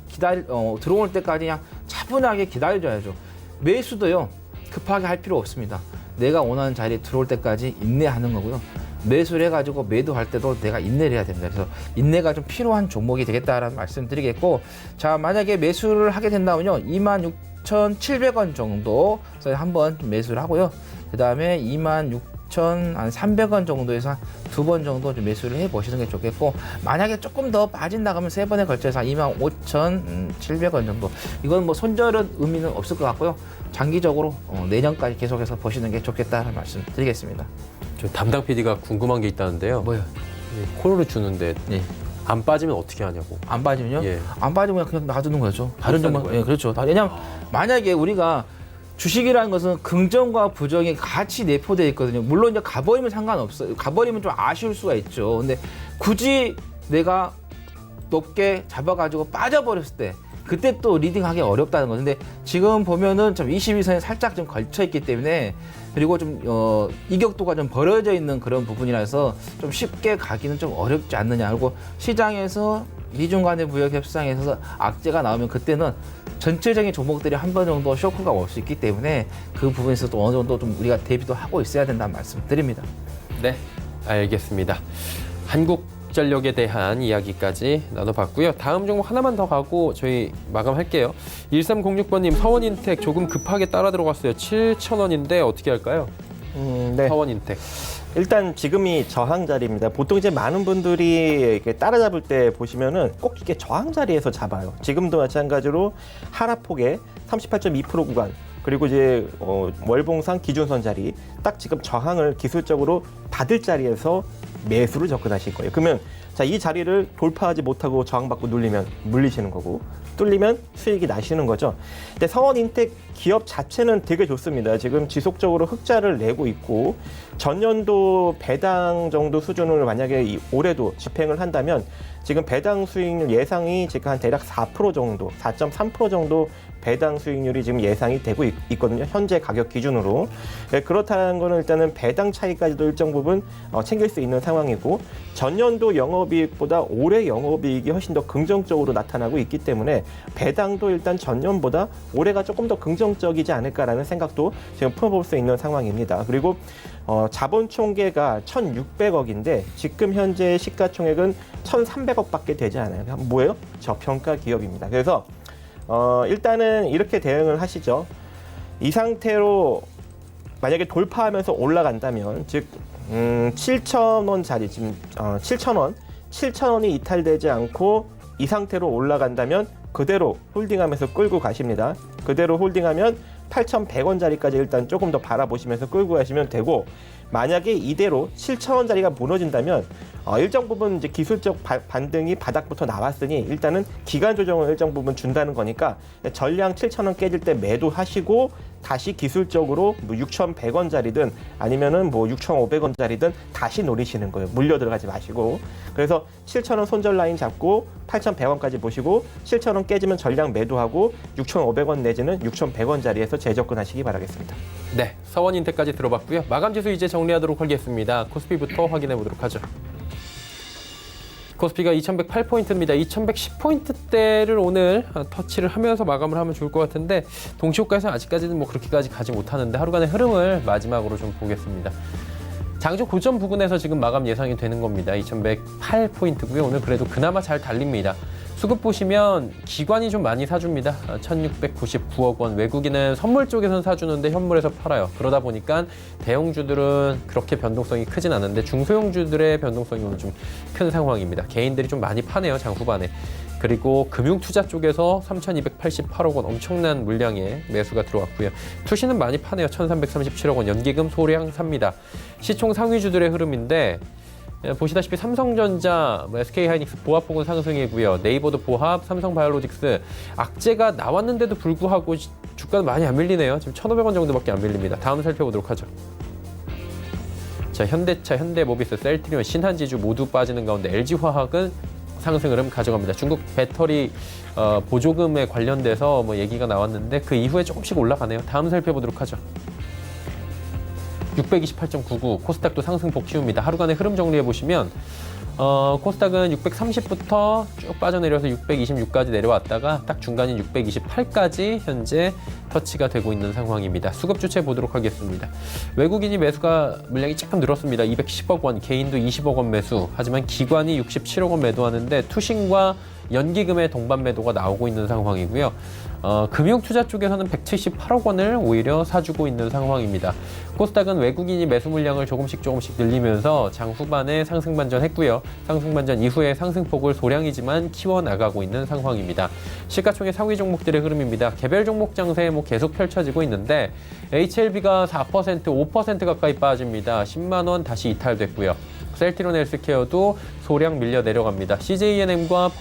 들어올 때까지 그냥 차분하게 기다려줘야죠. 매수도요, 급하게 할 필요 없습니다. 내가 원하는 자리에 들어올 때까지 인내하는 거고요. 매수를 해가지고 매도할 때도 내가 인내를 해야 됩니다. 그래서 인내가 좀 필요한 종목이 되겠다라는 말씀 드리겠고, 자, 만약에 매수를 하게 된다면요, 26,700원 정도 한번 매수를 하고요. 그 다음에 26,300원 정도에서 두 번 정도 좀 매수를 해 보시는 게 좋겠고, 만약에 조금 더 빠진다 하면 세 번에 걸쳐서 25,700원 정도, 이건 뭐 손절은 의미는 없을 것 같고요. 장기적으로 내년까지 계속해서 보시는 게 좋겠다는 말씀 드리겠습니다. 저 담당 PD가 궁금한 게 있다는데요. 뭐요? 코로를 주는데 예. 안 빠지면 어떻게 하냐고. 안 빠지면요? 예. 안 빠지면 그냥 놔두는 거죠. 다른 사는 종목, 거예요? 예, 그렇죠. 왜냐면 만약에 우리가 주식이라는 것은 긍정과 부정이 같이 내포되어 있거든요. 물론 이제 가버리면 상관없어요. 가버리면 좀 아쉬울 수가 있죠. 근데 굳이 내가 높게 잡아가지고 빠져버렸을 때 그때 또 리딩하기 어렵다는 거. 근데 지금 보면은 좀 21선에 살짝 좀 걸쳐 있기 때문에, 그리고 좀 이격도가 좀 벌어져 있는 그런 부분이라서 좀 쉽게 가기는 좀 어렵지 않느냐. 그리고 시장에서 미중 간의 무역 협상에서 악재가 나오면 그때는 전체적인 종목들이 한 번 정도 쇼크가 올 수 있기 때문에 그 부분에서도 어느 정도 좀 우리가 대비도 하고 있어야 된다는 말씀 드립니다. 네, 알겠습니다. 한국전력에 대한 이야기까지 나눠봤고요. 다음 종목 하나만 더 가고 저희 마감할게요. 1306번님, 서원인텍 조금 급하게 따라 들어갔어요. 7,000원인데 어떻게 할까요? 네. 서원인텍. 일단 지금이 저항 자리입니다. 보통 이제 많은 분들이 이렇게 따라잡을 때 보시면은 꼭 이렇게 저항 자리에서 잡아요. 지금도 마찬가지로 하락폭의 38.2% 구간, 그리고 이제 월봉상 기준선 자리, 딱 지금 저항을 기술적으로 받을 자리에서 매수를 접근하실 거예요. 그러면 자, 이 자리를 돌파하지 못하고 저항받고 눌리면 물리시는 거고, 뚫리면 수익이 나시는 거죠. 근데 서원인텍 기업 자체는 되게 좋습니다. 지금 지속적으로 흑자를 내고 있고, 전년도 배당 정도 수준을 만약에 올해도 집행을 한다면 지금 배당 수익률 예상이 지금 한 대략 4% 정도, 4.3% 정도 배당 수익률이 지금 예상이 되고 있거든요. 현재 가격 기준으로. 네, 그렇다는 거는 일단은 배당 차이까지도 일정 부분 챙길 수 있는 상황이고, 전년도 영업이익보다 올해 영업이익이 훨씬 더 긍정적으로 나타나고 있기 때문에 배당도 일단 전년보다 올해가 조금 더 긍정적이지 않을까라는 생각도 지금 풀어볼 수 있는 상황입니다. 그리고 자본 총계가 1,600억인데 지금 현재 시가총액은 1,300억밖에 되지 않아요. 뭐예요? 저평가 기업입니다. 그래서 일단은 이렇게 대응을 하시죠. 이 상태로 만약에 돌파하면서 올라간다면, 즉 7,000원 자리, 지금 7,000원이 이탈되지 않고 이 상태로 올라간다면 그대로 홀딩하면서 끌고 가십니다. 그대로 홀딩하면 8,100원 자리까지 일단 조금 더 바라보시면서 끌고 가시면 되고, 만약에 이대로 7,000원 자리가 무너진다면 일정 부분 이제 기술적 반등이 바닥부터 나왔으니 일단은 기간 조정을 일정 부분 준다는 거니까 전량 7,000원 깨질 때 매도하시고 다시 기술적으로 뭐 6,100원 자리든 아니면은 뭐 6,500원 자리든 다시 노리시는 거예요. 물려 들어가지 마시고. 그래서 7,000원 손절 라인 잡고 8,100원까지 보시고 7,000원 깨지면 전량 매도하고 6,500원 내지는 6,100원 자리에서 재접근하시기 바라겠습니다. 네, 서원인텍까지 들어봤고요. 마감 지수 이제 정리하도록 하겠습니다. 코스피부터 확인해 보도록 하죠. 코스피가 2108포인트입니다. 2110포인트대를 오늘 터치를 하면서 마감을 하면 좋을 것 같은데, 동시효과에서는 아직까지는 뭐 그렇게까지 가지 못하는데 하루간의 흐름을 마지막으로 좀 보겠습니다. 장중 고점 부근에서 지금 마감 예상이 되는 겁니다. 2108포인트고요. 오늘 그래도 그나마 잘 달립니다. 수급 보시면 기관이 좀 많이 사줍니다. 1699억 원. 외국인은 선물 쪽에선 사주는데 현물에서 팔아요. 그러다 보니까 대형주들은 그렇게 변동성이 크진 않은데 중소형주들의 변동성이 오늘 좀 큰 상황입니다. 개인들이 좀 많이 파네요, 장 후반에. 그리고 금융투자 쪽에서 3,288억 원 엄청난 물량의 매수가 들어왔고요. 투시는 많이 파네요. 1,337억 원. 연기금 소량 삽니다. 시총 상위주들의 흐름인데 보시다시피 삼성전자, SK하이닉스 보합폭은 상승이고요. 네이버도 보합, 삼성바이오로직스 악재가 나왔는데도 불구하고 주가는 많이 안 밀리네요. 지금 1,500원 정도밖에 안 밀립니다. 다음 살펴보도록 하죠. 자, 현대차, 현대모비스, 셀트리온, 신한지주 모두 빠지는 가운데 LG화학은 상승 흐름 가져갑니다. 중국 배터리 보조금에 관련돼서 뭐 얘기가 나왔는데 그 이후에 조금씩 올라가네요. 다음 살펴보도록 하죠. 628.99 코스닥도 상승폭 키웁니다. 하루간의 흐름 정리해 보시면 코스닥은 630부터 쭉 빠져내려서 626까지 내려왔다가 딱 중간인 628까지 현재 터치가 되고 있는 상황입니다. 수급 주체 보도록 하겠습니다. 외국인이 매수가 물량이 조금 늘었습니다. 210억 원, 개인도 20억 원 매수. 하지만 기관이 67억 원 매도하는데 투신과 연기금의 동반 매도가 나오고 있는 상황이고요. 금융투자 쪽에서는 178억 원을 오히려 사주고 있는 상황입니다. 코스닥은 외국인이 매수 물량을 조금씩 늘리면서 장 후반에 상승 반전했고요. 상승 반전 이후에 상승폭을 소량이지만 키워나가고 있는 상황입니다. 시가총액 상위 종목들의 흐름입니다. 개별 종목 장세 계속 펼쳐지고 있는데 HLB가 4%, 5% 가까이 빠집니다. 10만 원 다시 이탈됐고요. 셀트리온 헬스케어도 소량 밀려 내려갑니다. CJENM과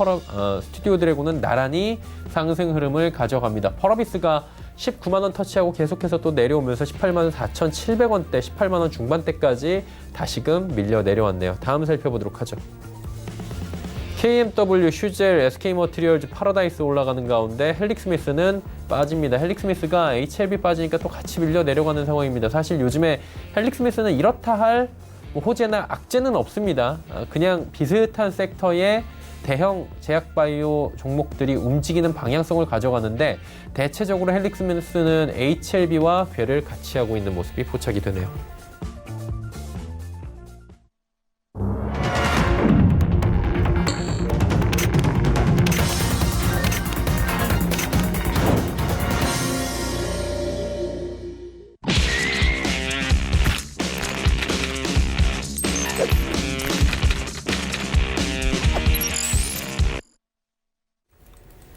스튜디오 드래곤은 나란히 상승 흐름을 가져갑니다. 펄어비스가 19만 원 터치하고 계속해서 또 내려오면서 18만 4,700원대, 18만 원 중반대까지 다시금 밀려 내려왔네요. 다음 살펴보도록 하죠. KMW, 슈젤, SK머티리얼즈, 파라다이스 올라가는 가운데 헬릭스미스는 빠집니다. 헬릭스미스가 HLB 빠지니까 또 같이 밀려 내려가는 상황입니다. 사실 요즘에 헬릭스미스는 이렇다 할 호재나 악재는 없습니다. 그냥 비슷한 섹터의 대형 제약바이오 종목들이 움직이는 방향성을 가져가는데 대체적으로 헬릭스미스는 HLB와 궤를 같이 하고 있는 모습이 포착이 되네요.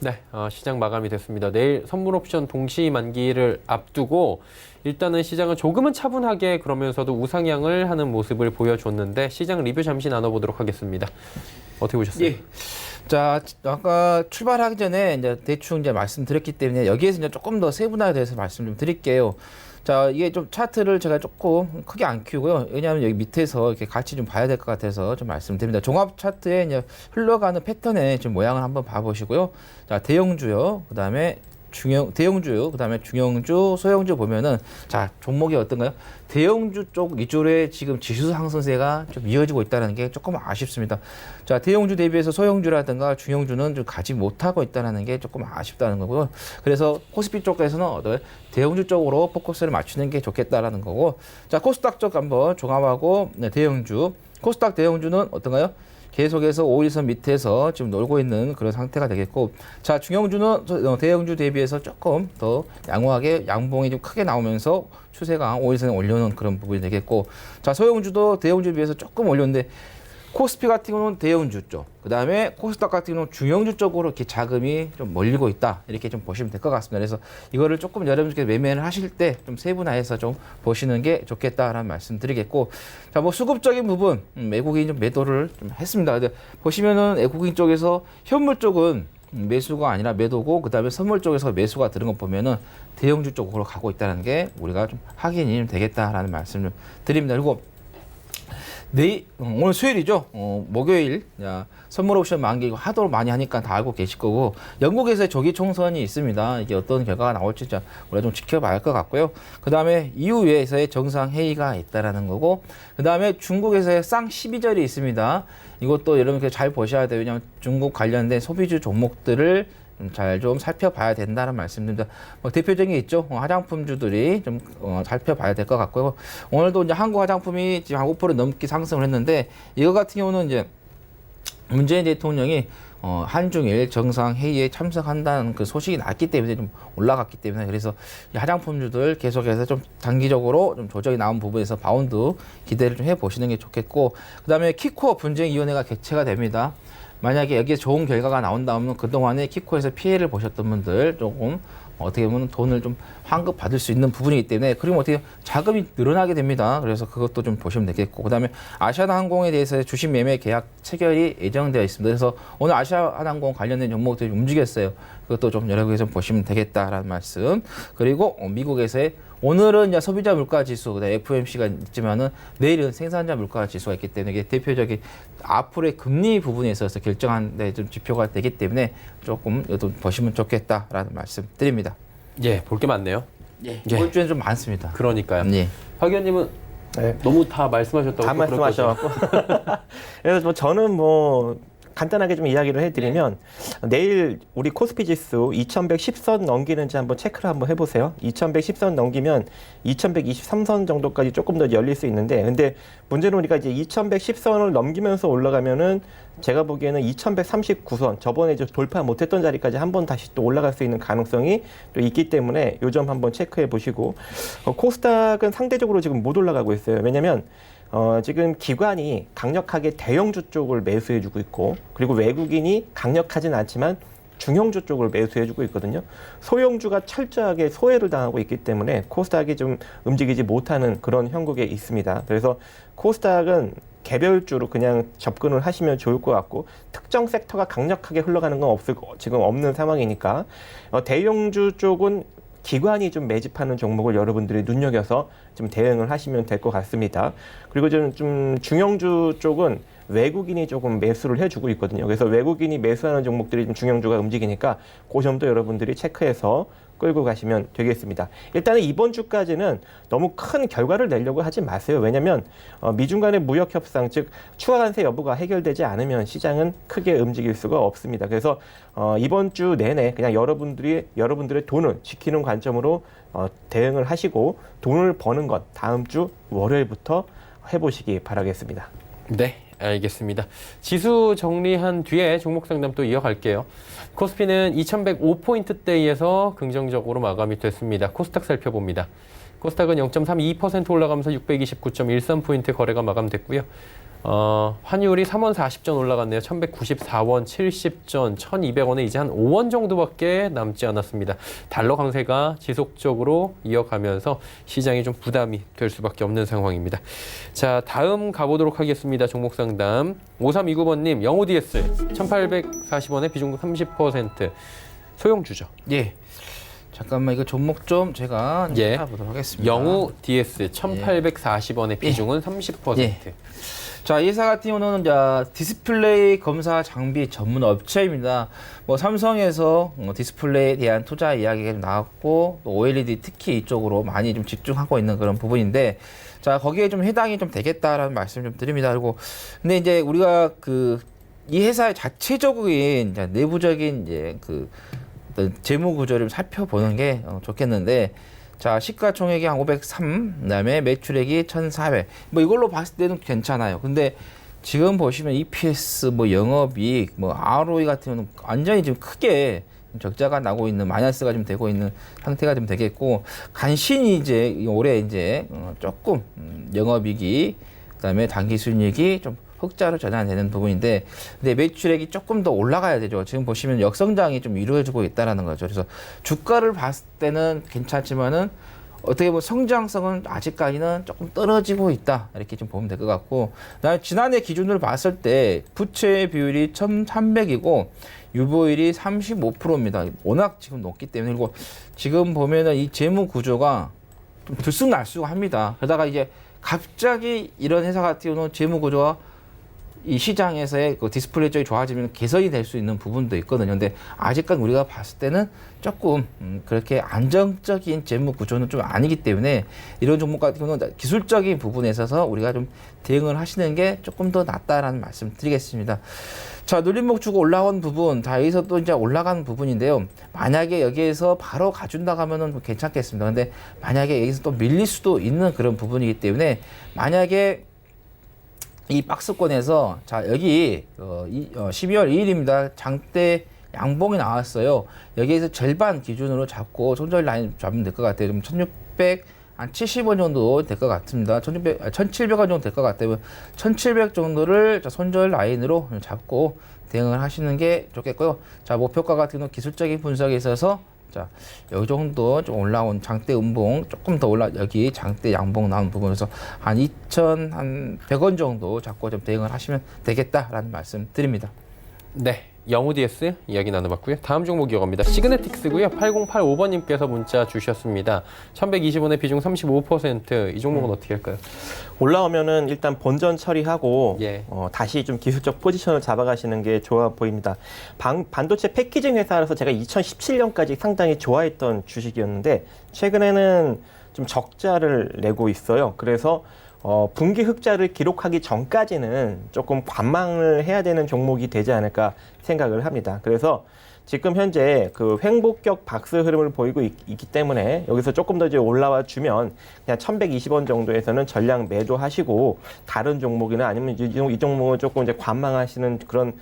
네, 시장 마감이 됐습니다. 내일 선물 옵션 동시 만기를 앞두고 일단은 시장은 조금은 차분하게 그러면서도 우상향을 하는 모습을 보여줬는데 시장 리뷰 잠시 나눠보도록 하겠습니다. 어떻게 보셨어요? 예. 자, 아까 출발하기 전에 이제 대충 이제 말씀드렸기 때문에 여기에서 이제 조금 더 세분화돼서 말씀 좀 드릴게요. 자, 이게 좀 차트를 제가 조금 크게 안 키우고요. 왜냐하면 여기 밑에서 이렇게 같이 좀 봐야 될 것 같아서 좀 말씀드립니다. 종합 차트에 이제 흘러가는 패턴의 좀 모양을 한번 봐보시고요. 자, 대형주요, 그 다음에 대형주요, 그 다음에 중형주, 소형주 보면은 자, 종목이 어떤가요? 대형주 쪽 위주로 지금 지수 상승세가 좀 이어지고 있다는 게 조금 아쉽습니다. 자, 대형주 대비해서 소형주라든가 중형주는 좀 가지 못하고 있다는 게 조금 아쉽다는 거고요. 그래서 코스피 쪽에서는 대형주 쪽으로 포커스를 맞추는 게 좋겠다라는 거고. 자, 코스닥 쪽 한번 종합하고 대형주. 코스닥 대형주는 어떤가요? 계속해서 5일선 밑에서 지금 놀고 있는 그런 상태가 되겠고, 자, 중형주는 대형주 대비해서 조금 더 양호하게 양봉이 좀 크게 나오면서 추세가 5일선에 올려놓은 그런 부분이 되겠고, 자, 소형주도 대형주에 비해서 조금 올렸는데 코스피 같은 경우는 대형주 쪽, 그 다음에 코스닥 같은 경우는 중형주 쪽으로 이렇게 자금이 좀 몰리고 있다, 이렇게 좀 보시면 될 것 같습니다. 그래서 이거를 조금 여러분들께 매매를 하실 때 좀 세분화해서 좀 보시는 게 좋겠다라는 말씀 드리겠고, 자, 뭐 수급적인 부분, 외국인이 좀 매도를 좀 했습니다. 근데 보시면은 외국인 쪽에서 현물 쪽은 매수가 아니라 매도고, 그 다음에 선물 쪽에서 매수가 들은 거 보면은 대형주 쪽으로 가고 있다는 게 우리가 좀 확인이 좀 되겠다라는 말씀을 드립니다. 그리고 오늘 수요일이죠. 목요일 선물 옵션 만기 하도 많이 하니까 다 알고 계실 거고, 영국에서의 조기 총선이 있습니다. 이게 어떤 결과가 나올지 우리가 좀 지켜봐야 할 것 같고요. 그 다음에 EU에서의 정상회의가 있다라는 거고, 그 다음에 중국에서의 쌍 12절이 있습니다. 이것도 여러분께 잘 보셔야 돼요. 왜냐하면 중국 관련된 소비주 종목들을 잘 좀 살펴봐야 된다는 말씀드립니다. 뭐 대표적인 게 있죠. 화장품주들이 좀 살펴봐야 될 것 같고요. 오늘도 이제 한국 화장품이 지금 한 5% 넘게 상승을 했는데 이거 같은 경우는 이제 문재인 대통령이 한중일 정상회의에 참석한다는 그 소식이 났기 때문에 좀 올라갔기 때문에 그래서 이 화장품주들 계속해서 좀 단기적으로 좀 조정이 나온 부분에서 바운드 기대를 좀 해보시는 게 좋겠고 그다음에 키코어 분쟁위원회가 개최가 됩니다. 만약에 여기에 좋은 결과가 나온다면 그동안에 키코에서 피해를 보셨던 분들 조금 어떻게 보면 돈을 좀 환급 받을 수 있는 부분이기 때문에 그리고 어떻게 자금이 늘어나게 됩니다. 그래서 그것도 좀 보시면 되겠고 그다음에 아시아나항공에 대해서 주식 매매 계약 체결이 예정되어 있습니다. 그래서 오늘 아시아나항공 관련된 종목들이 움직였어요. 그것도 좀 여러 개 좀 보시면 되겠다라는 말씀. 그리고 미국에서의 오늘은 이제 소비자 물가 지수, FOMC가 있지만은 내일은 생산자 물가 지수가 있기 때문에 이게 대표적인 앞으로의 금리 부분에 있어서 결정한 데 좀 지표가 되기 때문에 조금 이것도 보시면 좋겠다라는 말씀 드립니다. 예, 볼 게 많네요. 예. 예. 이번 주에는 좀 많습니다. 그러니까요. 예. 박 의원님은 네. 너무 다 말씀하셨다고. 다 또 그럴 말씀하셔갖고. 그래서 뭐 저는 뭐 간단하게 좀 이야기를 해드리면 내일 우리 코스피 지수 2110선 넘기는지 한번 체크를 한번 해보세요. 2110선 넘기면 2123선 정도까지 조금 더 열릴 수 있는데 근데 문제는 우리가 이제 2110선을 넘기면서 올라가면은 제가 보기에는 2139선 저번에 돌파 못했던 자리까지 한번 다시 또 올라갈 수 있는 가능성이 또 있기 때문에 요 점 한번 체크해 보시고 코스닥은 상대적으로 지금 못 올라가고 있어요. 왜냐면 지금 기관이 강력하게 대형주 쪽을 매수해주고 있고 그리고 외국인이 강력하진 않지만 중형주 쪽을 매수해주고 있거든요. 소형주가 철저하게 소외를 당하고 있기 때문에 코스닥이 좀 움직이지 못하는 그런 형국에 있습니다. 그래서 코스닥은 개별주로 그냥 접근을 하시면 좋을 것 같고 특정 섹터가 강력하게 흘러가는 건 지금 없는 상황이니까 대형주 쪽은 기관이 좀 매집하는 종목을 여러분들이 눈여겨서 좀 대응을 하시면 될 것 같습니다. 그리고 좀 중형주 쪽은 외국인이 조금 매수를 해주고 있거든요. 그래서 외국인이 매수하는 종목들이 좀 중형주가 움직이니까 그 점도 여러분들이 체크해서 끌고 가시면 되겠습니다. 일단은 이번 주까지는 너무 큰 결과를 내려고 하지 마세요. 왜냐하면 미중 간의 무역 협상, 즉 추가 관세 여부가 해결되지 않으면 시장은 크게 움직일 수가 없습니다. 그래서 이번 주 내내 그냥 여러분들의 돈을 지키는 관점으로 대응을 하시고 돈을 버는 것 다음 주 월요일부터 해보시기 바라겠습니다. 네, 알겠습니다. 지수 정리한 뒤에 종목 상담 또 이어갈게요. 코스피는 2105포인트대에서 긍정적으로 마감이 됐습니다. 코스닥 살펴봅니다. 코스닥은 0.32% 올라가면서 629.13포인트 거래가 마감됐고요. 환율이 3원 40전 올라갔네요. 1194원 70전, 1200원에 이제 한 5원 정도밖에 남지 않았습니다. 달러 강세가 지속적으로 이어가면서 시장이 좀 부담이 될 수밖에 없는 상황입니다. 자, 다음 가보도록 하겠습니다. 종목 상담. 5329번님, 영호DS 1840원에 비중 30%. 소형주죠. 예. 잠깐만 이거 종목 좀 제가 예. 찾아보도록 하겠습니다. 영호DS 1840원의 비중은 30%. 예. 자, 이 회사 같은 경우는 디스플레이 검사 장비 전문 업체입니다. 뭐 삼성에서 디스플레이에 대한 투자 이야기가 좀 나왔고 또 OLED 특히 이쪽으로 많이 좀 집중하고 있는 그런 부분인데 자, 거기에 좀 해당이 좀 되겠다라는 말씀 좀 드립니다. 그리고 근데 이제 우리가 이 회사의 자체적인 내부적인 어떤 재무 구조를 살펴보는 게 좋겠는데 자, 시가총액이 한 503, 그다음에 매출액이 1,400. 뭐 이걸로 봤을 때는 괜찮아요. 근데 지금 보시면 EPS, 뭐 영업이익, 뭐 ROE 같은 경우는 완전히 지금 크게 적자가 나고 있는 마이너스가 좀 되고 있는 상태가 좀 되겠고 간신히 이제 올해 이제 조금 영업이익이 그다음에 당기순이익이 좀 흑자로 전환되는 부분인데 근데 매출액이 조금 더 올라가야 되죠. 지금 보시면 역성장이 좀 이루어지고 있다라는 거죠. 그래서 주가를 봤을 때는 괜찮지만은 어떻게 보면 성장성은 아직까지는 조금 떨어지고 있다. 이렇게 좀 보면 될 것 같고 그다음에 지난해 기준으로 봤을 때 부채 비율이 1,300이고 유보율이 35%입니다. 워낙 지금 높기 때문에 그리고 지금 보면은 이 재무 구조가 좀 들쑥날쑥합니다. 그러다가 이제 갑자기 이런 회사 같은 경우는 재무 구조가 이 시장에서의 그 디스플레이 쪽이 좋아지면 개선이 될 수 있는 부분도 있거든요. 근데 아직까지 우리가 봤을 때는 조금 그렇게 안정적인 재무 구조는 좀 아니기 때문에 이런 종목 같은 경우는 기술적인 부분에 있어서 우리가 좀 대응을 하시는 게 조금 더 낫다라는 말씀 드리겠습니다. 자, 눌림목 주고 올라온 부분, 자, 여기서 또 이제 올라가는 부분인데요. 만약에 여기에서 바로 가준다고 하면은 괜찮겠습니다. 근데 만약에 여기서 또 밀릴 수도 있는 그런 부분이기 때문에 만약에 이 박스권에서 자 여기 12월 2일입니다. 장대 양봉이 나왔어요. 여기에서 절반 기준으로 잡고 손절 라인 잡으면 될 것 같아요. 그럼 1600 한 70원 정도 될 것 같습니다. 1700원 정도 될 것 같아요. 1700 정도를 손절 라인으로 잡고 대응을 하시는 게 좋겠고요. 자, 목표가 같은 경우는 기술적인 분석에 있어서 자, 요 정도 좀 올라온 장대 음봉 조금 더 여기 장대 양봉 나온 부분에서 한 2,100원 정도 잡고 좀 대응을 하시면 되겠다라는 말씀 드립니다. 네. 영우DS 이야기 나눠봤고요. 다음 종목 이어갑니다. 시그네틱스고요. 8085번님께서 문자 주셨습니다. 1120원의 비중 35%. 이 종목은 어떻게 할까요? 올라오면은 일단 본전 처리하고 예. 다시 좀 기술적 포지션을 잡아가시는 게 좋아 보입니다. 반도체 패키징 회사라서 제가 2017년까지 상당히 좋아했던 주식이었는데 최근에는 좀 적자를 내고 있어요. 그래서 분기 흑자를 기록하기 전까지는 조금 관망을 해야 되는 종목이 되지 않을까 생각을 합니다. 그래서 지금 현재 그 횡보격 박스 흐름을 보이고 있기 때문에 여기서 조금 더 이제 올라와 주면 그냥 1120원 정도에서는 전량 매도하시고 다른 종목이나 아니면 이 종목은 조금 이제 관망하시는 그런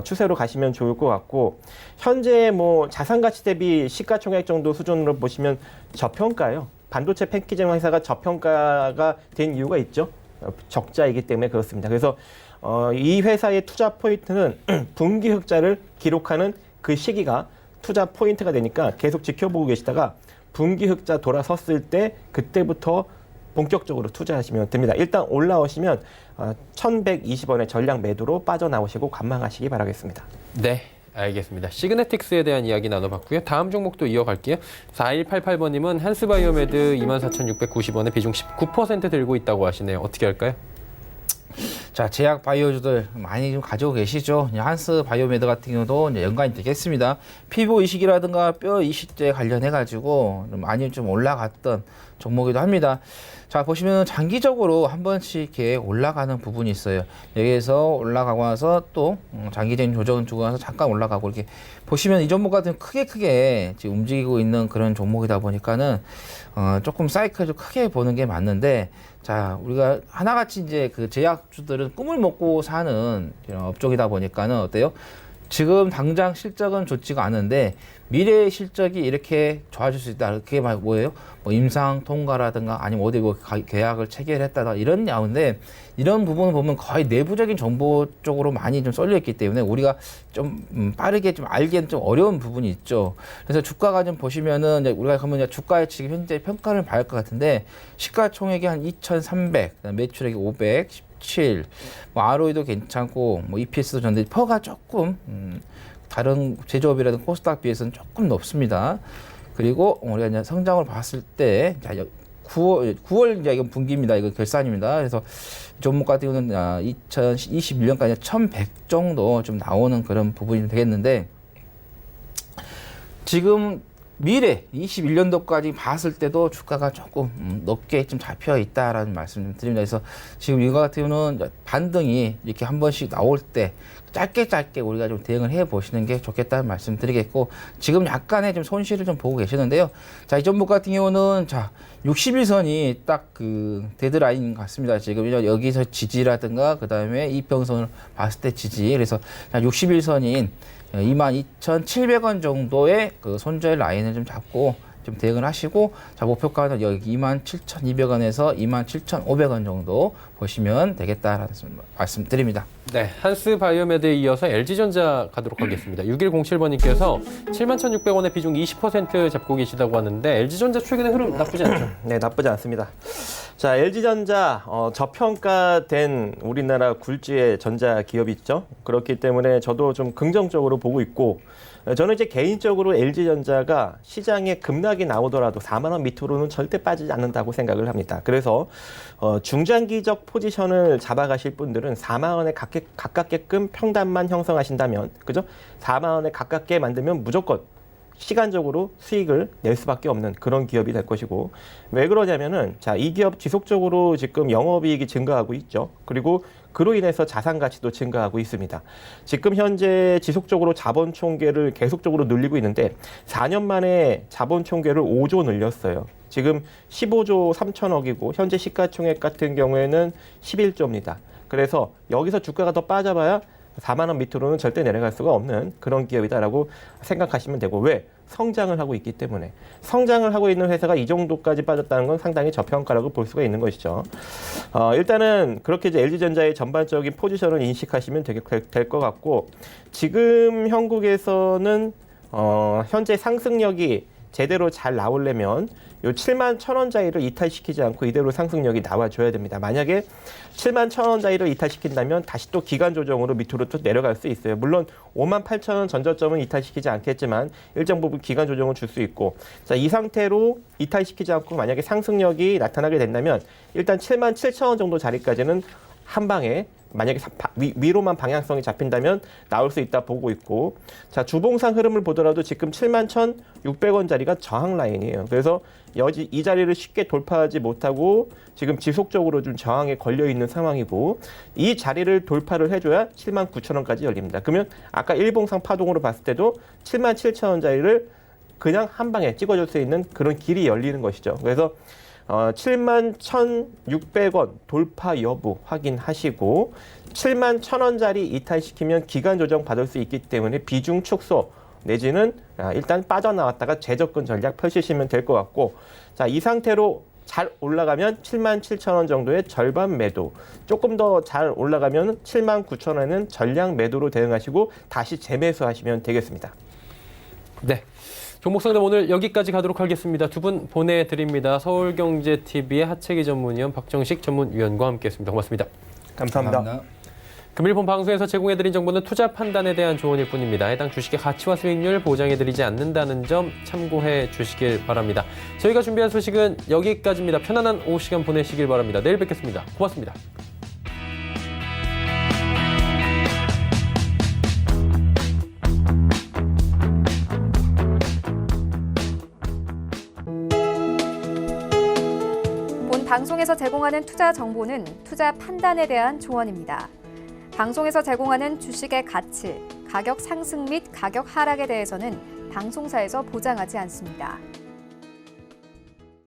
추세로 가시면 좋을 것 같고 현재 뭐 자산 가치 대비 시가총액 정도 수준으로 보시면 저평가예요. 반도체 패키징 회사가 저평가가 된 이유가 있죠. 적자이기 때문에 그렇습니다. 그래서 이 회사의 투자 포인트는 분기 흑자를 기록하는 그 시기가 투자 포인트가 되니까 계속 지켜보고 계시다가 분기 흑자 돌아섰을 때 그때부터 본격적으로 투자하시면 됩니다. 일단 올라오시면 1120원의 전량 매도로 빠져나오시고 관망하시기 바라겠습니다. 네. 알겠습니다. 시그네틱스에 대한 이야기 나눠봤고요. 다음 종목도 이어갈게요. 4188번님은 한스바이오메드 24,690원에 비중 19% 들고 있다고 하시네요. 어떻게 할까요? 자, 제약 바이오주들 많이 좀 가지고 계시죠. 한스 바이오메드 같은 경우도 이제 연관이 되겠습니다. 피부 이식이라든가 뼈 이식제 관련해가지고 많이 좀 올라갔던 종목이기도 합니다. 자, 보시면 장기적으로 한 번씩 이렇게 올라가는 부분이 있어요. 여기에서 올라가고 나서 또 장기적인 조정을 주고 나서 잠깐 올라가고 이렇게 보시면 이 종목 같은 크게 지금 움직이고 있는 그런 종목이다 보니까는 조금 사이클 좀 크게 보는 게 맞는데 자, 우리가 하나같이 이제 그 제약주들은 꿈을 먹고 사는 이런 업종이다 보니까는 어때요? 지금 당장 실적은 좋지가 않은데 미래의 실적이 이렇게 좋아질 수 있다. 그게 뭐예요? 뭐 임상 통과라든가 아니면 어디 뭐 계약을 체결했다가 이런 야인데 이런 부분을 보면 거의 내부적인 정보 쪽으로 많이 좀 쏠려 있기 때문에 우리가 좀 빠르게 좀 알기엔 좀 어려운 부분이 있죠. 그래서 주가가 좀 보시면은 이제 우리가 그러면 이제 주가의 지금 현재 평가를 봐야 할 것 같은데 시가총액이 한 2,300, 매출액이 517, 뭐 ROE도 괜찮고 뭐 EPS도 좋은데 퍼가 조금 다른 제조업이라든 코스닥 비해서는 조금 높습니다. 그리고 우리가 이제 성장을 봤을 때, 자, 9월 이제 이건 분기입니다. 이거 결산입니다. 그래서 종목 같은 경우는 2021년까지 1,100 정도 좀 나오는 그런 부분이 되겠는데, 지금 미래 21년도까지 봤을 때도 주가가 조금 높게 좀 잡혀 있다라는 말씀 좀 드립니다. 그래서 지금 이거 같은 경우는 반등이 이렇게 한 번씩 나올 때 짧게 우리가 좀 대응을 해 보시는 게 좋겠다는 말씀 드리겠고 지금 약간의 좀 손실을 좀 보고 계시는데요. 자, 이 종목 같은 경우는 자, 61선이 딱 그 데드라인 같습니다. 지금 여기서 지지라든가 그 다음에 이평선을 봤을 때 지지. 그래서 61선인 22,700원 정도의 그 손절 라인을 좀 잡고 좀 대응을 하시고 자, 목표가는 여기 27,200원에서 27,500원 정도 보시면 되겠다라는 말씀 드립니다. 네, 한스바이오메드에 이어서 LG전자 가도록 하겠습니다. 6107번님께서 71,600원의 비중 20% 잡고 계시다고 하는데 LG전자 최근에 흐름 나쁘지 않죠? 네, 나쁘지 않습니다. 자, LG전자 저평가된 우리나라 굴지의 전자 기업이 있죠. 그렇기 때문에 저도 좀 긍정적으로 보고 있고 저는 이제 개인적으로 LG전자가 시장에 급락이 나오더라도 4만 원 밑으로는 절대 빠지지 않는다고 생각을 합니다. 그래서 중장기적 포지션을 잡아가실 분들은 4만 원에 가깝게끔 평단만 형성하신다면, 그죠? 4만 원에 가깝게 만들면 무조건 시간적으로 수익을 낼 수밖에 없는 그런 기업이 될 것이고, 왜 그러냐면은 자, 이 기업 지속적으로 지금 영업이익이 증가하고 있죠. 그리고 그로 인해서 자산 가치도 증가하고 있습니다. 지금 현재 지속적으로 자본 총계를 계속적으로 늘리고 있는데 4년 만에 자본 총계를 5조 늘렸어요. 지금 15조 3천억이고 현재 시가총액 같은 경우에는 11조입니다. 그래서 여기서 주가가 더 빠져봐야 4만 원 밑으로는 절대 내려갈 수가 없는 그런 기업이다라고 생각하시면 되고, 왜? 성장을 하고 있기 때문에. 성장을 하고 있는 회사가 이 정도까지 빠졌다는 건 상당히 저평가라고 볼 수가 있는 것이죠. 일단은 그렇게 이제 LG전자의 전반적인 포지션을 인식하시면 될 것 같고, 지금 형국에서는 현재 상승력이 제대로 잘 나오려면 요 7만 1,000원짜리를 이탈시키지 않고 이대로 상승력이 나와줘야 됩니다. 만약에 7만 1,000원짜리를 이탈시킨다면 다시 또 기간 조정으로 밑으로 또 내려갈 수 있어요. 물론 5만 8,000원 전저점은 이탈시키지 않겠지만 일정 부분 기간 조정을 줄 수 있고, 자, 이 상태로 이탈시키지 않고 만약에 상승력이 나타나게 된다면 일단 7만 7,000원 정도 자리까지는 한 방에 만약에 위로만 방향성이 잡힌다면 나올 수 있다 보고 있고, 자, 주봉상 흐름을 보더라도 지금 71,600원짜리가 저항 라인이에요. 그래서 이 자리를 쉽게 돌파하지 못하고 지금 지속적으로 좀 저항에 걸려 있는 상황이고, 이 자리를 돌파를 해줘야 79,000원까지 열립니다. 그러면 아까 일봉상 파동으로 봤을 때도 77,000원짜리를 그냥 한 방에 찍어줄 수 있는 그런 길이 열리는 것이죠. 그래서 71,600원 돌파 여부 확인하시고, 71,000원짜리 이탈시키면 기간 조정 받을 수 있기 때문에 비중 축소 내지는 일단 빠져나왔다가 재접근 전략 펼치시면 될 것 같고, 자, 이 상태로 잘 올라가면 77,000원 정도의 절반 매도, 조금 더 잘 올라가면 79,000원에는 전량 매도로 대응하시고 다시 재매수하시면 되겠습니다. 네. 종목 상담 오늘 여기까지 가도록 하겠습니다. 두 분 보내드립니다. 서울경제TV의 하채기 전문위원 박정식 전문위원과 함께했습니다. 고맙습니다. 감사합니다. 금일 본 방송에서 제공해드린 정보는 투자 판단에 대한 조언일 뿐입니다. 해당 주식의 가치와 수익률 보장해드리지 않는다는 점 참고해 주시길 바랍니다. 저희가 준비한 소식은 여기까지입니다. 편안한 오후 시간 보내시길 바랍니다. 내일 뵙겠습니다. 고맙습니다. 방송에서 제공하는 투자 정보는 투자 판단에 대한 조언입니다. 방송에서 제공하는 주식의 가치, 가격 상승 및 가격 하락에 대해서는 방송사에서 보장하지 않습니다.